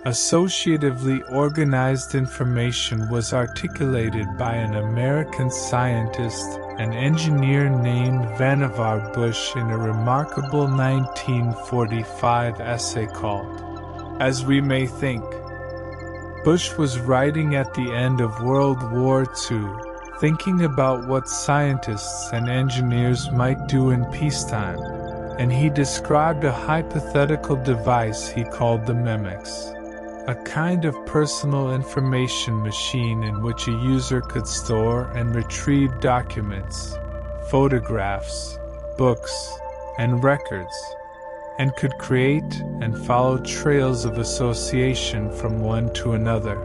associatively organized information was articulated by an American scientist and engineer named Vannevar Bush in a remarkable 1945 essay called As We May Think. Bush was writing at the end of World War II, thinking about what scientists and engineers might do in peacetime, and he described a hypothetical device he called the Memex, a kind of personal information machine in which a user could store and retrieve documents, photographs, books, and records, and could create and follow trails of association from one to another,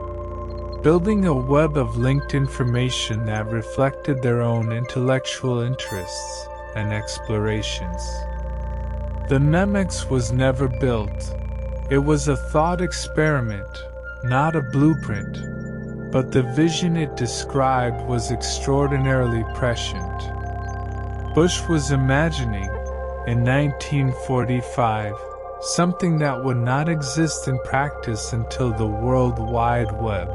building a web of linked information that reflected their own intellectual interests and explorations. The Memex was never built. It was a thought experiment, not a blueprint, but the vision it described was extraordinarily prescient. Bush was imagining, in 1945, something that would not exist in practice until the World Wide Web,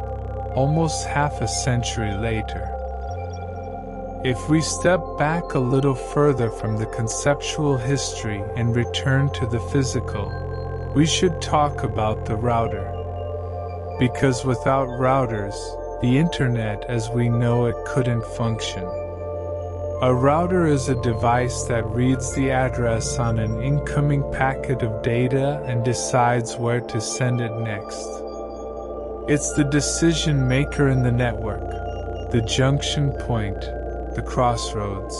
almost half a century later. If we step back a little further from the conceptual history and return to the physical, we should talk about the router. Because without routers, the internet as we know it couldn't function. A router is a device that reads the address on an incoming packet of data and decides where to send it next. It's the decision maker in the network, the junction point, the crossroads.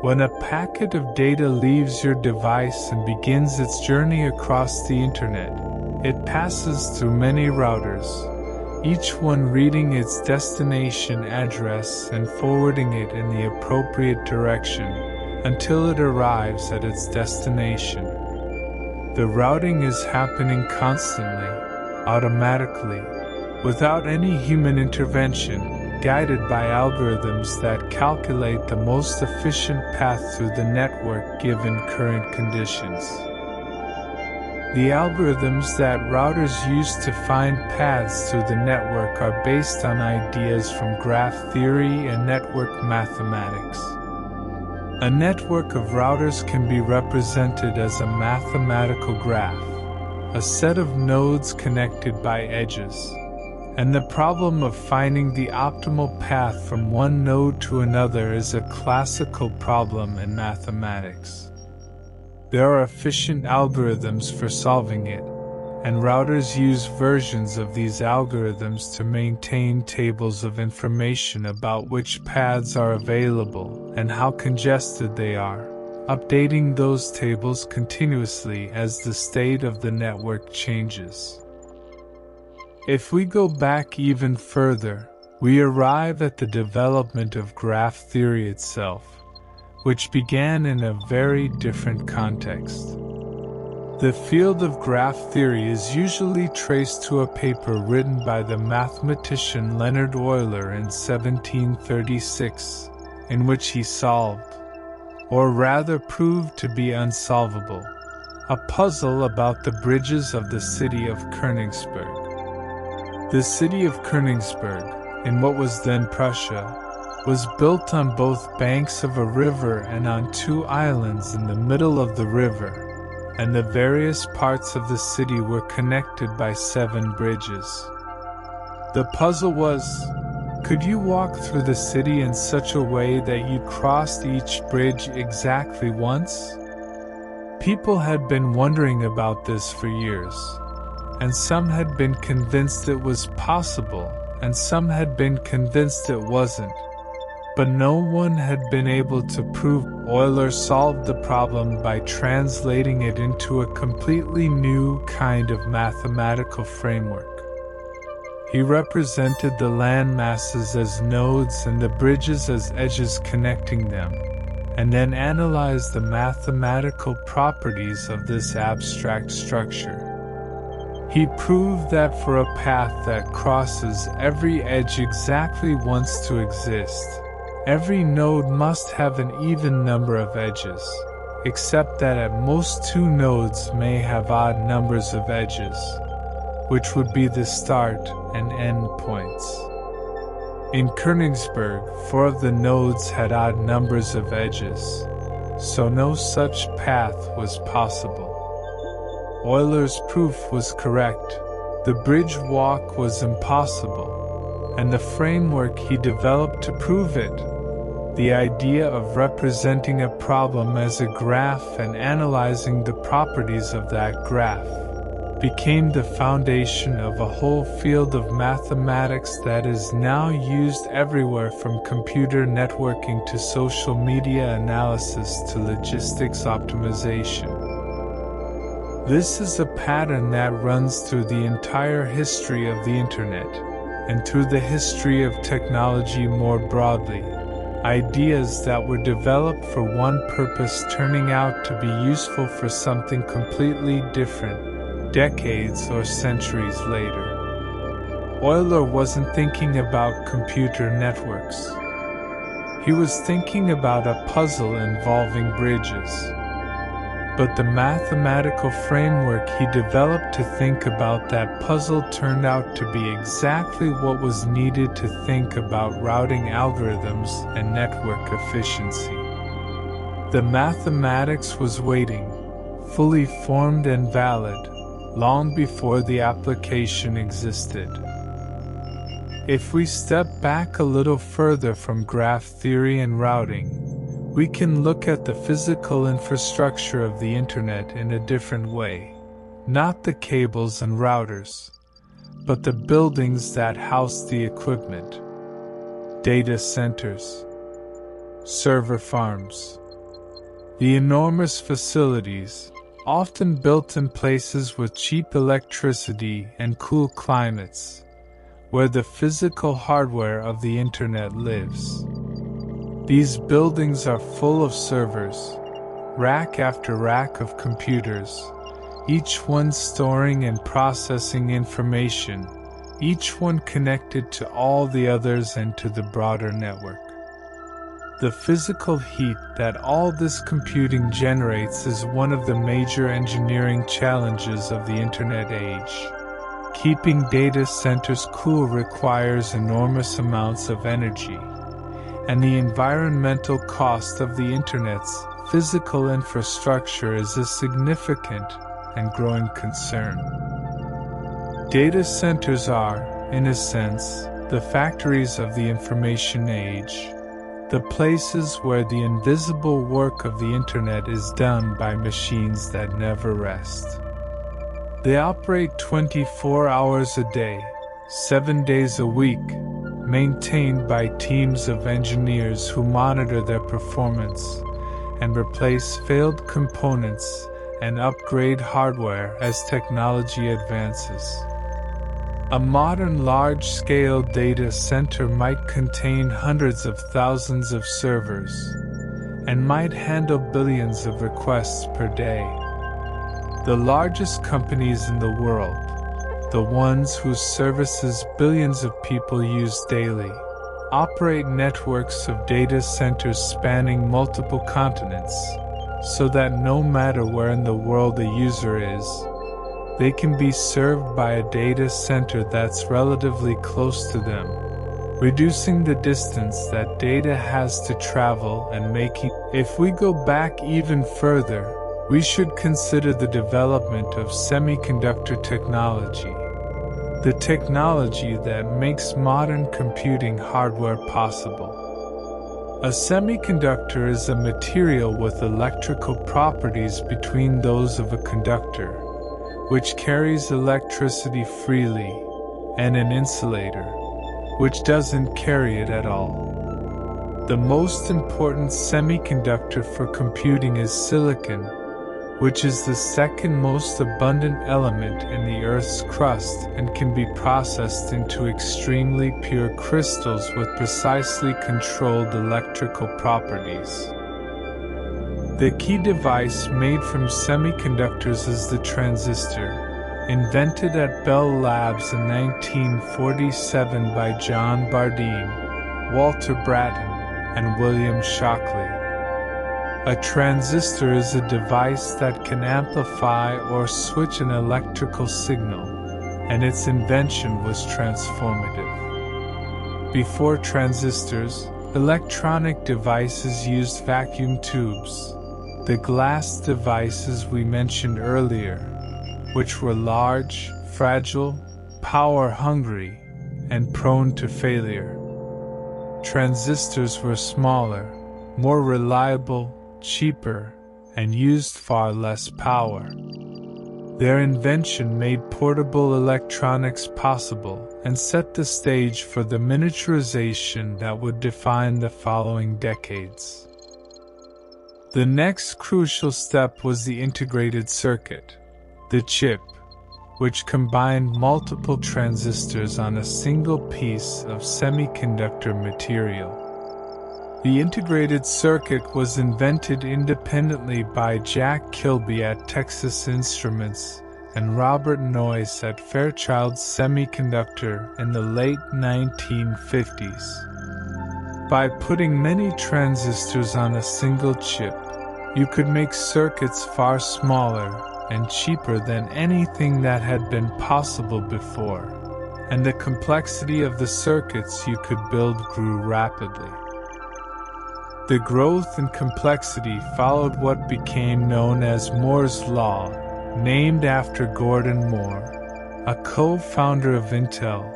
When a packet of data leaves your device and begins its journey across the internet, it passes through many routers, each one reading its destination address and forwarding it in the appropriate direction until it arrives at its destination. The routing is happening constantly, automatically, without any human intervention, guided by algorithms that calculate the most efficient path through the network given current conditions. The algorithms that routers use to find paths through the network are based on ideas from graph theory and network mathematics. A network of routers can be represented as a mathematical graph, a set of nodes connected by edges, and the problem of finding the optimal path from one node to another is a classical problem in mathematics. There are efficient algorithms for solving it, and routers use versions of these algorithms to maintain tables of information about which paths are available and how congested they are, updating those tables continuously as the state of the network changes. If we go back even further, we arrive at the development of graph theory itself, which began in a very different context. The field of graph theory is usually traced to a paper written by the mathematician Leonhard Euler in 1736, in which he solved, or rather proved to be unsolvable, a puzzle about the bridges of the city of Königsberg. The city of Königsberg, in what was then Prussia, was built on both banks of a river and on two islands in the middle of the river, and the various parts of the city were connected by 7 bridges. The puzzle was, could you walk through the city in such a way that you crossed each bridge exactly once? People had been wondering about this for years, and some had been convinced it was possible, and some had been convinced it wasn't. But no one had been able to prove. Euler solved the problem by translating it into a completely new kind of mathematical framework. He represented the land masses as nodes and the bridges as edges connecting them, and then analyzed the mathematical properties of this abstract structure. He proved that for a path that crosses every edge exactly once to exist, every node must have an even number of edges, except that at most 2 nodes may have odd numbers of edges, which would be the start and end points. In Königsberg, 4 of the nodes had odd numbers of edges, so no such path was possible. Euler's proof was correct. The bridge walk was impossible, and the framework he developed to prove it, the idea of representing a problem as a graph and analyzing the properties of that graph, became the foundation of a whole field of mathematics that is now used everywhere, from computer networking to social media analysis to logistics optimization. This is a pattern that runs through the entire history of the Internet, and through the history of technology more broadly. Ideas that were developed for one purpose turning out to be useful for something completely different, decades or centuries later. Euler wasn't thinking about computer networks. He was thinking about a puzzle involving bridges. But the mathematical framework he developed to think about that puzzle turned out to be exactly what was needed to think about routing algorithms and network efficiency. The mathematics was waiting, fully formed and valid, long before the application existed. If we step back a little further from graph theory and routing, we can look at the physical infrastructure of the Internet in a different way. Not the cables and routers, but the buildings that house the equipment. Data centers, server farms. The enormous facilities, often built in places with cheap electricity and cool climates, where the physical hardware of the Internet lives. These buildings are full of servers, rack after rack of computers, each one storing and processing information, each one connected to all the others and to the broader network. The physical heat that all this computing generates is one of the major engineering challenges of the Internet age. Keeping data centers cool requires enormous amounts of energy, and the environmental cost of the Internet's physical infrastructure is a significant and growing concern. Data centers are, in a sense, the factories of the information age, the places where the invisible work of the internet is done by machines that never rest. They operate 24 hours a day, 7 days a week, maintained by teams of engineers who monitor their performance and replace failed components and upgrade hardware as technology advances. A modern large-scale data center might contain hundreds of thousands of servers and might handle billions of requests per day. The largest companies in the world, the ones whose services billions of people use daily, operate networks of data centers spanning multiple continents, so that no matter where in the world a user is, they can be served by a data center that's relatively close to them, reducing the distance that data has to travel and making. If we go back even further, we should consider the development of semiconductor technology, the technology that makes modern computing hardware possible. A semiconductor is a material with electrical properties between those of a conductor, which carries electricity freely, and an insulator, which doesn't carry it at all. The most important semiconductor for computing is silicon, which is the second most abundant element in the Earth's crust and can be processed into extremely pure crystals with precisely controlled electrical properties. The key device made from semiconductors is the transistor, invented at Bell Labs in 1947 by John Bardeen, Walter Brattain, and William Shockley. A transistor is a device that can amplify or switch an electrical signal, and its invention was transformative. Before transistors, electronic devices used vacuum tubes, the glass devices we mentioned earlier, which were large, fragile, power-hungry, and prone to failure. Transistors were smaller, more reliable, cheaper, and used far less power. Their invention made portable electronics possible and set the stage for the miniaturization that would define the following decades. The next crucial step was the integrated circuit, the chip, which combined multiple transistors on a single piece of semiconductor material. The integrated circuit was invented independently by Jack Kilby at Texas Instruments and Robert Noyce at Fairchild Semiconductor in the late 1950s. By putting many transistors on a single chip, you could make circuits far smaller and cheaper than anything that had been possible before, and the complexity of the circuits you could build grew rapidly. The growth and complexity followed what became known as Moore's Law, named after Gordon Moore, a co-founder of Intel,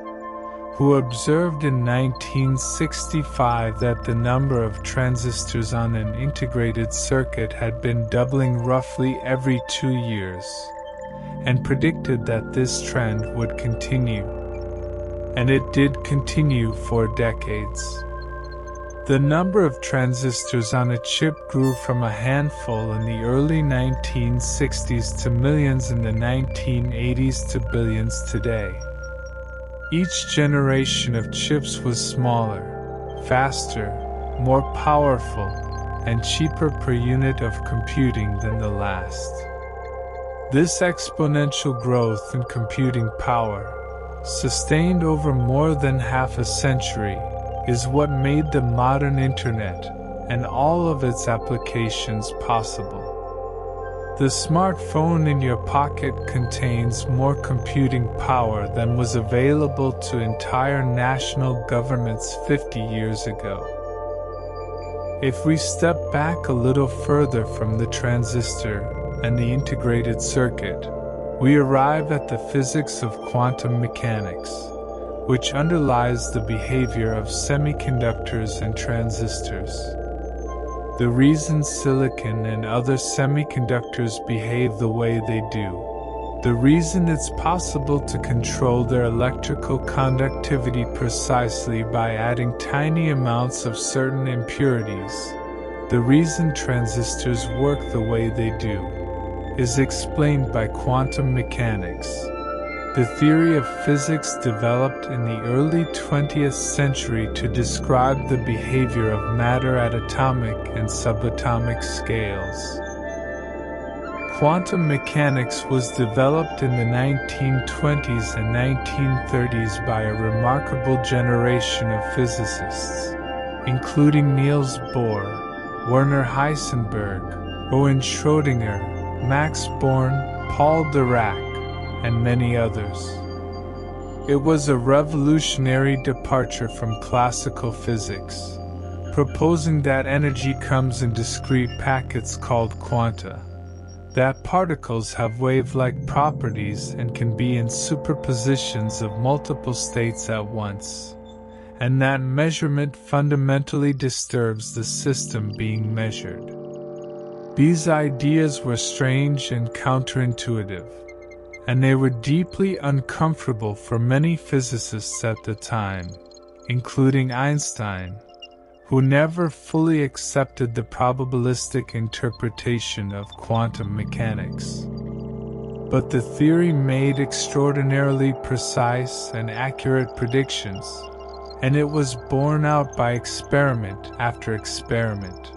who observed in 1965 that the number of transistors on an integrated circuit had been doubling roughly every 2 years, and predicted that this trend would continue. And it did continue for decades. The number of transistors on a chip grew from a handful in the early 1960s to millions in the 1980s to billions today. Each generation of chips was smaller, faster, more powerful, and cheaper per unit of computing than the last. This exponential growth in computing power, sustained over more than half a century, is what made the modern internet and all of its applications possible. The smartphone in your pocket contains more computing power than was available to entire national governments 50 years ago. If we step back a little further from the transistor and the integrated circuit, we arrive at the physics of quantum mechanics, which underlies the behavior of semiconductors and transistors. The reason silicon and other semiconductors behave the way they do. The reason it's possible to control their electrical conductivity precisely by adding tiny amounts of certain impurities. The reason transistors work the way they do is explained by quantum mechanics. The theory of physics developed in the early 20th century to describe the behavior of matter at atomic and subatomic scales. Quantum mechanics was developed in the 1920s and 1930s by a remarkable generation of physicists, including Niels Bohr, Werner Heisenberg, Owen Schrödinger, Max Born, Paul Dirac, and many others. It was a revolutionary departure from classical physics, proposing that energy comes in discrete packets called quanta, that particles have wave-like properties and can be in superpositions of multiple states at once, and that measurement fundamentally disturbs the system being measured. These ideas were strange and counterintuitive, and they were deeply uncomfortable for many physicists at the time, including Einstein, who never fully accepted the probabilistic interpretation of quantum mechanics. But the theory made extraordinarily precise and accurate predictions, and it was borne out by experiment after experiment.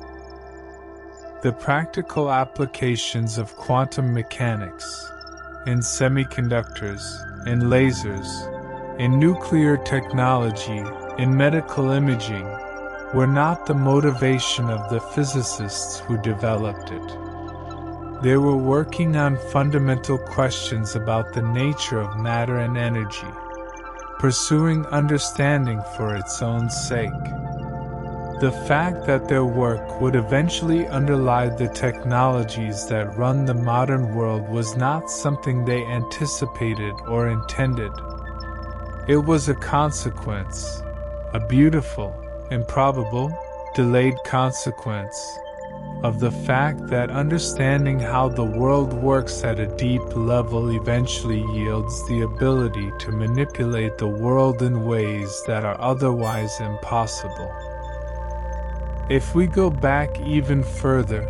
The practical applications of quantum mechanics in semiconductors, in lasers, in nuclear technology, in medical imaging, were not the motivation of the physicists who developed it. They were working on fundamental questions about the nature of matter and energy, pursuing understanding for its own sake. The fact that their work would eventually underlie the technologies that run the modern world was not something they anticipated or intended. It was a consequence, a beautiful, improbable, delayed consequence, of the fact that understanding how the world works at a deep level eventually yields the ability to manipulate the world in ways that are otherwise impossible. If we go back even further,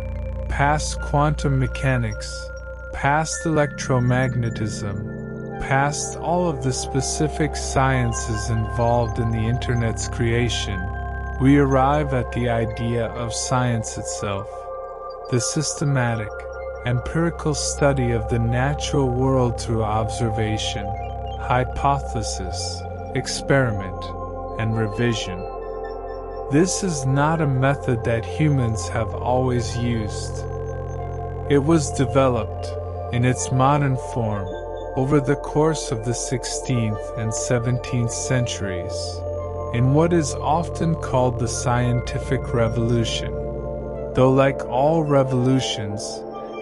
past quantum mechanics, past electromagnetism, past all of the specific sciences involved in the Internet's creation, we arrive at the idea of science itself, the systematic, empirical study of the natural world through observation, hypothesis, experiment, and revision. This is not a method that humans have always used. It was developed, in its modern form, over the course of the 16th and 17th centuries, in what is often called the scientific revolution. Though like all revolutions,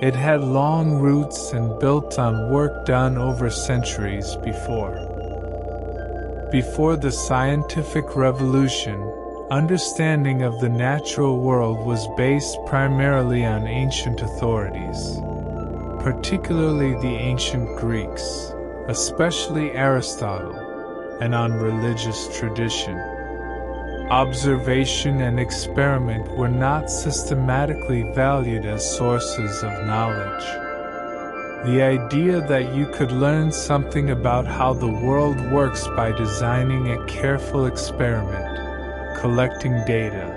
it had long roots and built on work done over centuries before. Before the scientific revolution, understanding of the natural world was based primarily on ancient authorities, particularly the ancient Greeks, especially Aristotle, and on religious tradition. Observation and experiment were not systematically valued as sources of knowledge. The idea that you could learn something about how the world works by designing a careful experiment, collecting data,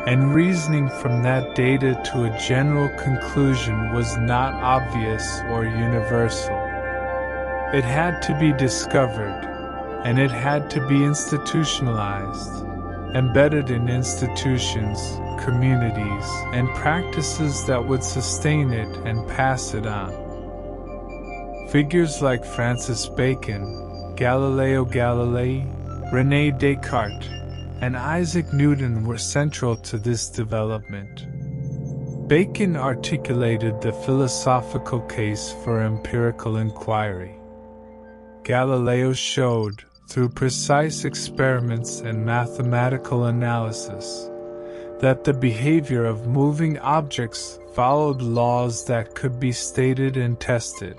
and reasoning from that data to a general conclusion was not obvious or universal. It had to be discovered, and it had to be institutionalized, embedded in institutions, communities, and practices that would sustain it and pass it on. Figures like Francis Bacon, Galileo Galilei, René Descartes, and Isaac Newton were central to this development. Bacon articulated the philosophical case for empirical inquiry. Galileo showed, through precise experiments and mathematical analysis, that the behavior of moving objects followed laws that could be stated and tested,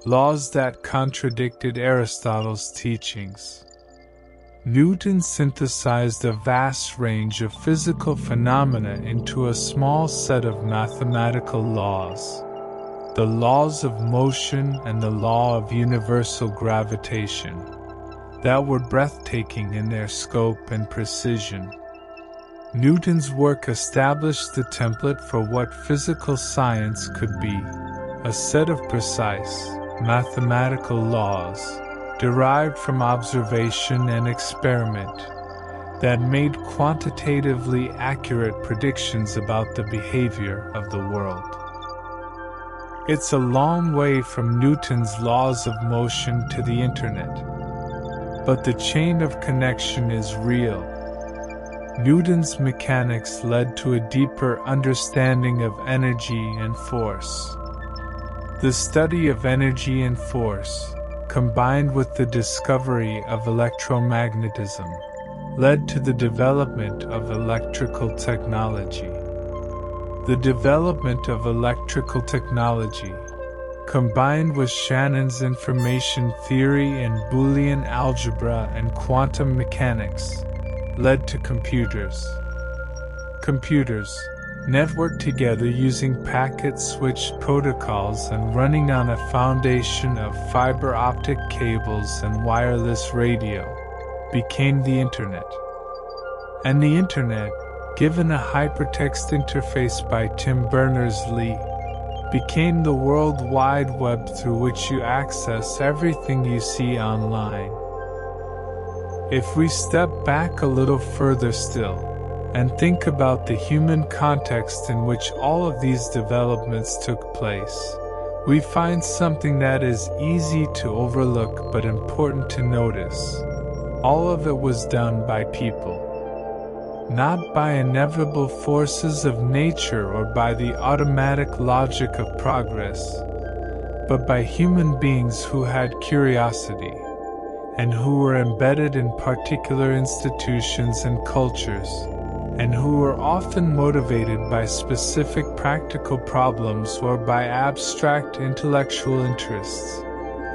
laws that contradicted Aristotle's teachings. Newton synthesized a vast range of physical phenomena into a small set of mathematical laws, the laws of motion and the law of universal gravitation, that were breathtaking in their scope and precision. Newton's work established the template for what physical science could be, a set of precise, mathematical laws, derived from observation and experiment, that made quantitatively accurate predictions about the behavior of the world. It's a long way from Newton's laws of motion to the internet, but the chain of connection is real. Newton's mechanics led to a deeper understanding of energy and force. The study of energy and force, combined with the discovery of electromagnetism, led to the development of electrical technology. The development of electrical technology, combined with Shannon's information theory and Boolean algebra and quantum mechanics, led to computers. Computers, networked together using packet-switched protocols and running on a foundation of fiber optic cables and wireless radio, became the Internet. And the Internet, given a hypertext interface by Tim Berners-Lee, became the World Wide Web through which you access everything you see online. If we step back a little further still, and think about the human context in which all of these developments took place, we find something that is easy to overlook but important to notice. All of it was done by people, not by inevitable forces of nature or by the automatic logic of progress, but by human beings who had curiosity, and who were embedded in particular institutions and cultures, and who were often motivated by specific practical problems or by abstract intellectual interests,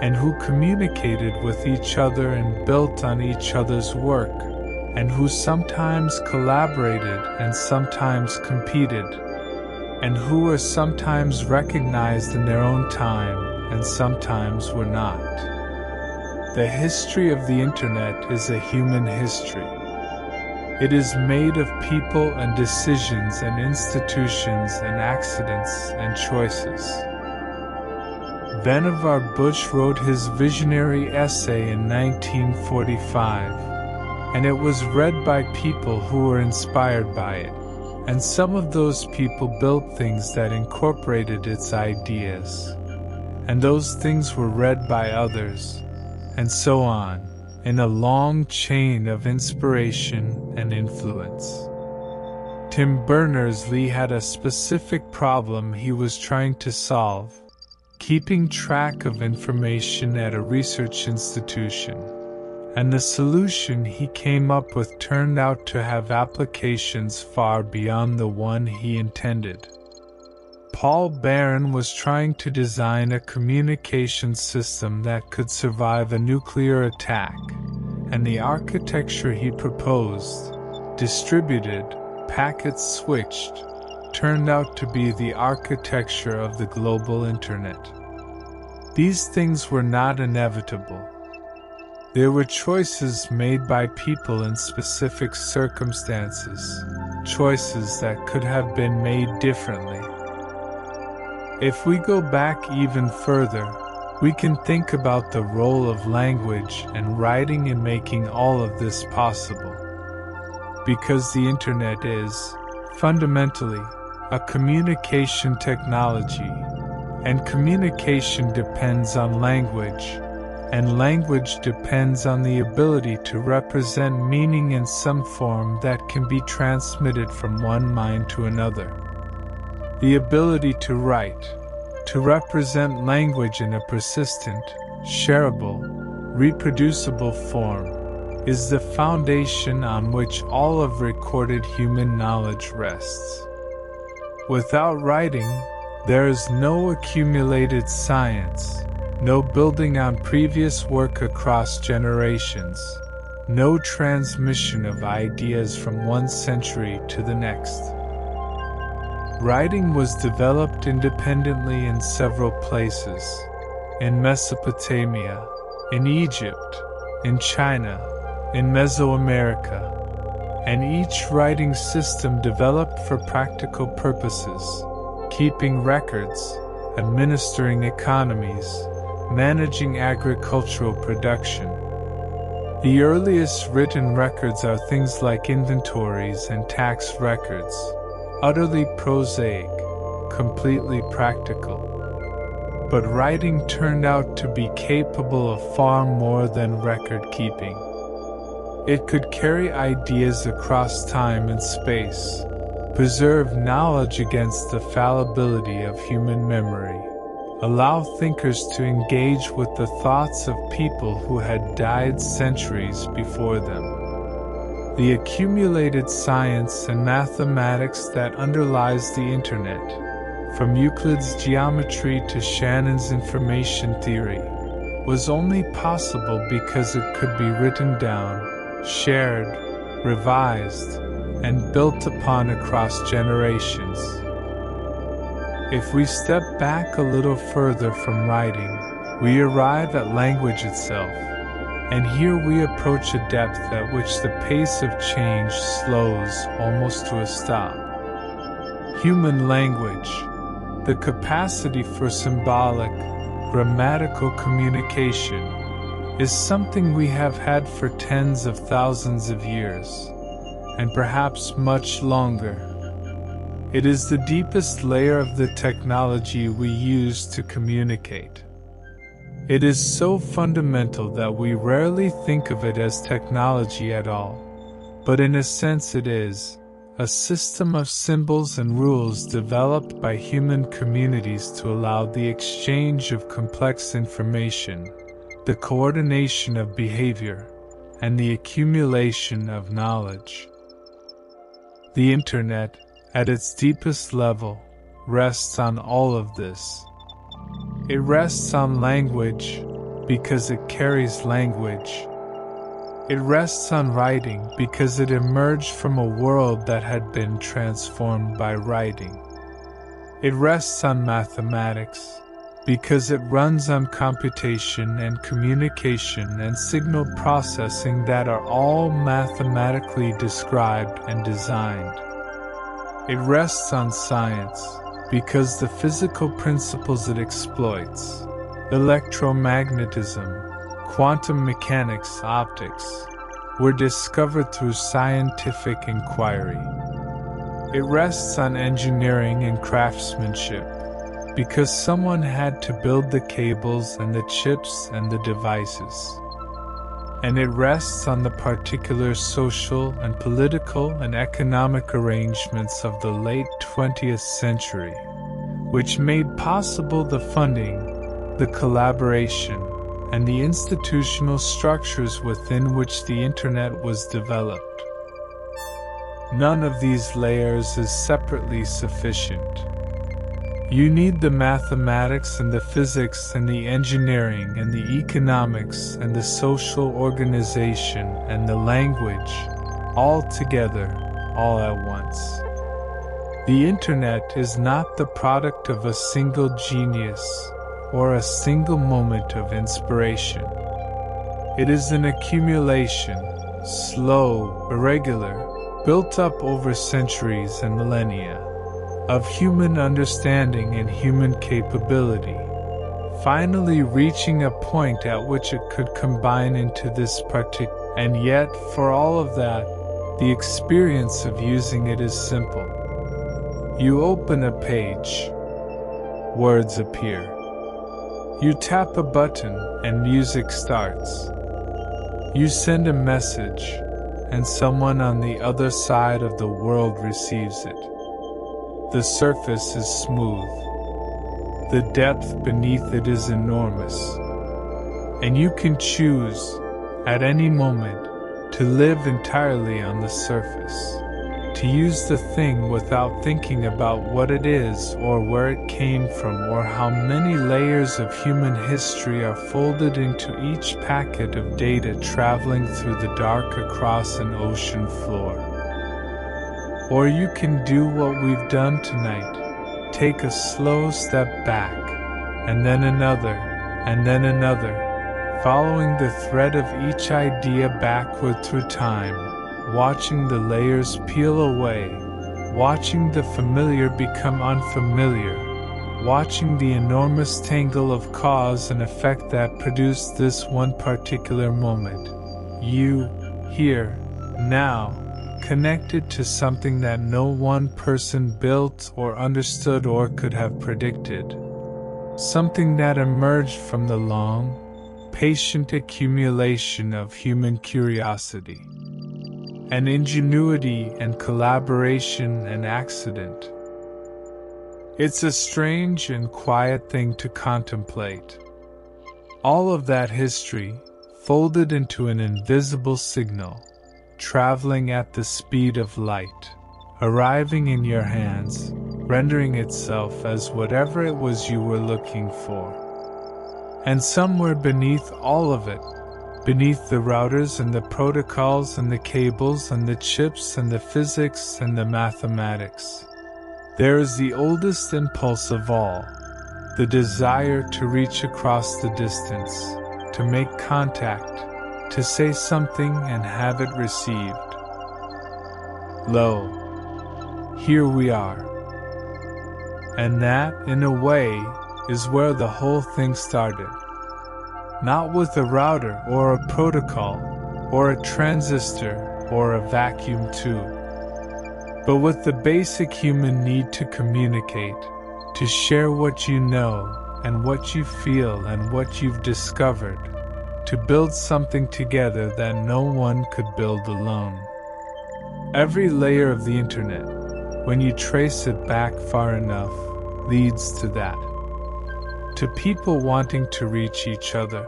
and who communicated with each other and built on each other's work, and who sometimes collaborated and sometimes competed, and who were sometimes recognized in their own time and sometimes were not. The history of the Internet is a human history. It is made of people and decisions and institutions and accidents and choices. Vannevar Bush wrote his visionary essay in 1945, and it was read by people who were inspired by it, and some of those people built things that incorporated its ideas, and those things were read by others, and so on, in a long chain of inspiration and influence. Tim Berners-Lee had a specific problem he was trying to solve, keeping track of information at a research institution, and the solution he came up with turned out to have applications far beyond the one he intended. Paul Barron was trying to design a communication system that could survive a nuclear attack, and the architecture he proposed, distributed, packet-switched, turned out to be the architecture of the global Internet. These things were not inevitable. They were choices made by people in specific circumstances, choices that could have been made differently. If we go back even further, we can think about the role of language and writing in making all of this possible. Because the Internet is, fundamentally, a communication technology, and communication depends on language, and language depends on the ability to represent meaning in some form that can be transmitted from one mind to another. The ability to write, to represent language in a persistent, shareable, reproducible form, is the foundation on which all of recorded human knowledge rests. Without writing, there is no accumulated science, no building on previous work across generations, no transmission of ideas from one century to the next. Writing was developed independently in several places: in Mesopotamia, in Egypt, in China, in Mesoamerica, and each writing system developed for practical purposes, keeping records, administering economies, managing agricultural production. The earliest written records are things like inventories and tax records, utterly prosaic, completely practical. But writing turned out to be capable of far more than record keeping. It could carry ideas across time and space, preserve knowledge against the fallibility of human memory, allow thinkers to engage with the thoughts of people who had died centuries before them. The accumulated science and mathematics that underlies the Internet, from Euclid's geometry to Shannon's information theory, was only possible because it could be written down, shared, revised, and built upon across generations. If we step back a little further from writing, we arrive at language itself, and here we approach a depth at which the pace of change slows almost to a stop. Human language, the capacity for symbolic, grammatical communication, is something we have had for tens of thousands of years, and perhaps much longer. It is the deepest layer of the technology we use to communicate. It is so fundamental that we rarely think of it as technology at all, but in a sense it is, a system of symbols and rules developed by human communities to allow the exchange of complex information, the coordination of behavior, and the accumulation of knowledge. The Internet, at its deepest level, rests on all of this. It rests on language because it carries language. It rests on writing because it emerged from a world that had been transformed by writing. It rests on mathematics because it runs on computation and communication and signal processing that are all mathematically described and designed. It rests on science because the physical principles it exploits, electromagnetism, quantum mechanics, optics, were discovered through scientific inquiry. It rests on engineering and craftsmanship because someone had to build the cables and the chips and the devices. And it rests on the particular social and political and economic arrangements of the late 20th century, which made possible the funding, the collaboration, and the institutional structures within which the Internet was developed. None of these layers is separately sufficient. You need the mathematics and the physics and the engineering and the economics and the social organization and the language, all together, all at once. The Internet is not the product of a single genius or a single moment of inspiration. It is an accumulation, slow, irregular, built up over centuries and millennia, of human understanding and human capability, finally reaching a point at which it could combine into this particular. And yet, for all of that, the experience of using it is simple. You open a page, words appear. You tap a button and music starts. You send a message, and someone on the other side of the world receives it. The surface is smooth. The depth beneath it is enormous. and you can choose, at any moment, to live entirely on the surface, to use the thing without thinking about what it is or where it came from or how many layers of human history are folded into each packet of data traveling through the dark across an ocean floor. Or you can do what we've done tonight, take a slow step back, and then another, following the thread of each idea backward through time, watching the layers peel away, watching the familiar become unfamiliar, watching the enormous tangle of cause and effect that produced this one particular moment. You, here, now, connected to something that no one person built or understood or could have predicted. Something that emerged from the long, patient accumulation of human curiosity, and ingenuity and collaboration and accident. It's a strange and quiet thing to contemplate. All of that history, folded into an invisible signal, traveling at the speed of light, arriving in your hands, rendering itself as whatever it was you were looking for. And somewhere beneath all of it, beneath the routers and the protocols and the cables and the chips and the physics and the mathematics, there is the oldest impulse of all, the desire to reach across the distance, to make contact, to say something and have it received. Lo, here we are. And that, in a way, is where the whole thing started. Not with a router or a protocol, or a transistor, or a vacuum tube, but with the basic human need to communicate, to share what you know, and what you feel and what you've discovered, to build something together that no one could build alone. Every layer of the internet, when you trace it back far enough, leads to that. To people wanting to reach each other.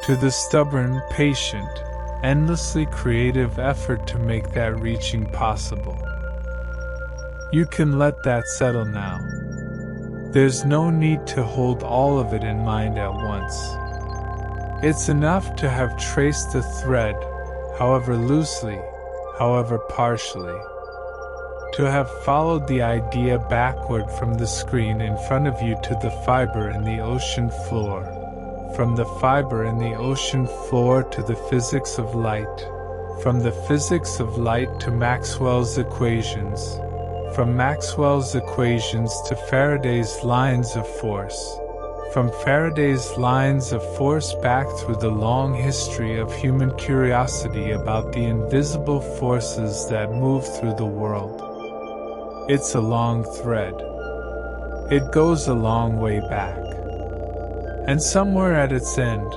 To the stubborn, patient, endlessly creative effort to make that reaching possible. You can let that settle now. There's no need to hold all of it in mind at once. It's enough to have traced the thread, however loosely, however partially. To have followed the idea backward from the screen in front of you to the fiber in the ocean floor, from the fiber in the ocean floor to the physics of light, from the physics of light to Maxwell's equations, from Maxwell's equations to Faraday's lines of force, from Faraday's lines of force back through the long history of human curiosity about the invisible forces that move through the world. It's a long thread. It goes a long way back. And somewhere at its end,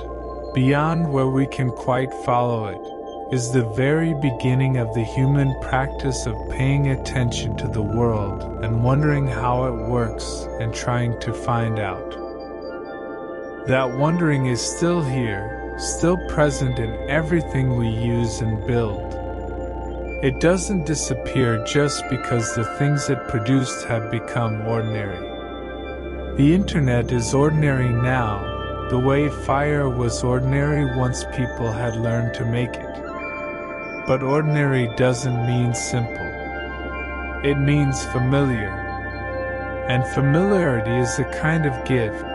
beyond where we can quite follow it, is the very beginning of the human practice of paying attention to the world and wondering how it works and trying to find out. That wondering is still here, still present in everything we use and build. It doesn't disappear just because the things it produced have become ordinary. The internet is ordinary now, the way fire was ordinary once people had learned to make it. But ordinary doesn't mean simple. It means familiar. And familiarity is a kind of gift.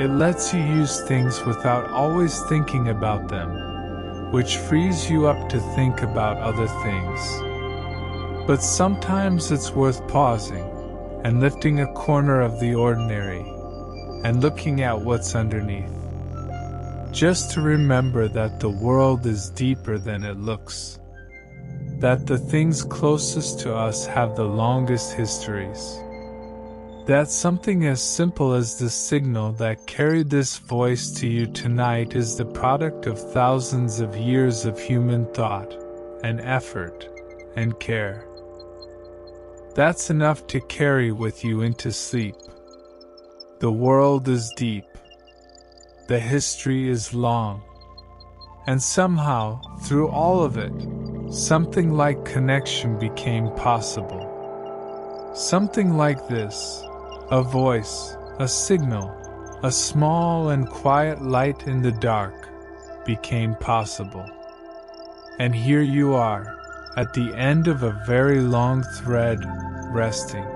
It lets you use things without always thinking about them, which frees you up to think about other things. But sometimes it's worth pausing and lifting a corner of the ordinary and looking at what's underneath. Just to remember that the world is deeper than it looks. That the things closest to us have the longest histories. That something as simple as the signal that carried this voice to you tonight is the product of thousands of years of human thought, and effort, and care. That's enough to carry with you into sleep. The world is deep. The history is long. And somehow, through all of it, something like connection became possible. Something like this: a voice, a signal, a small and quiet light in the dark, became possible. And here you are, at the end of a very long thread, resting.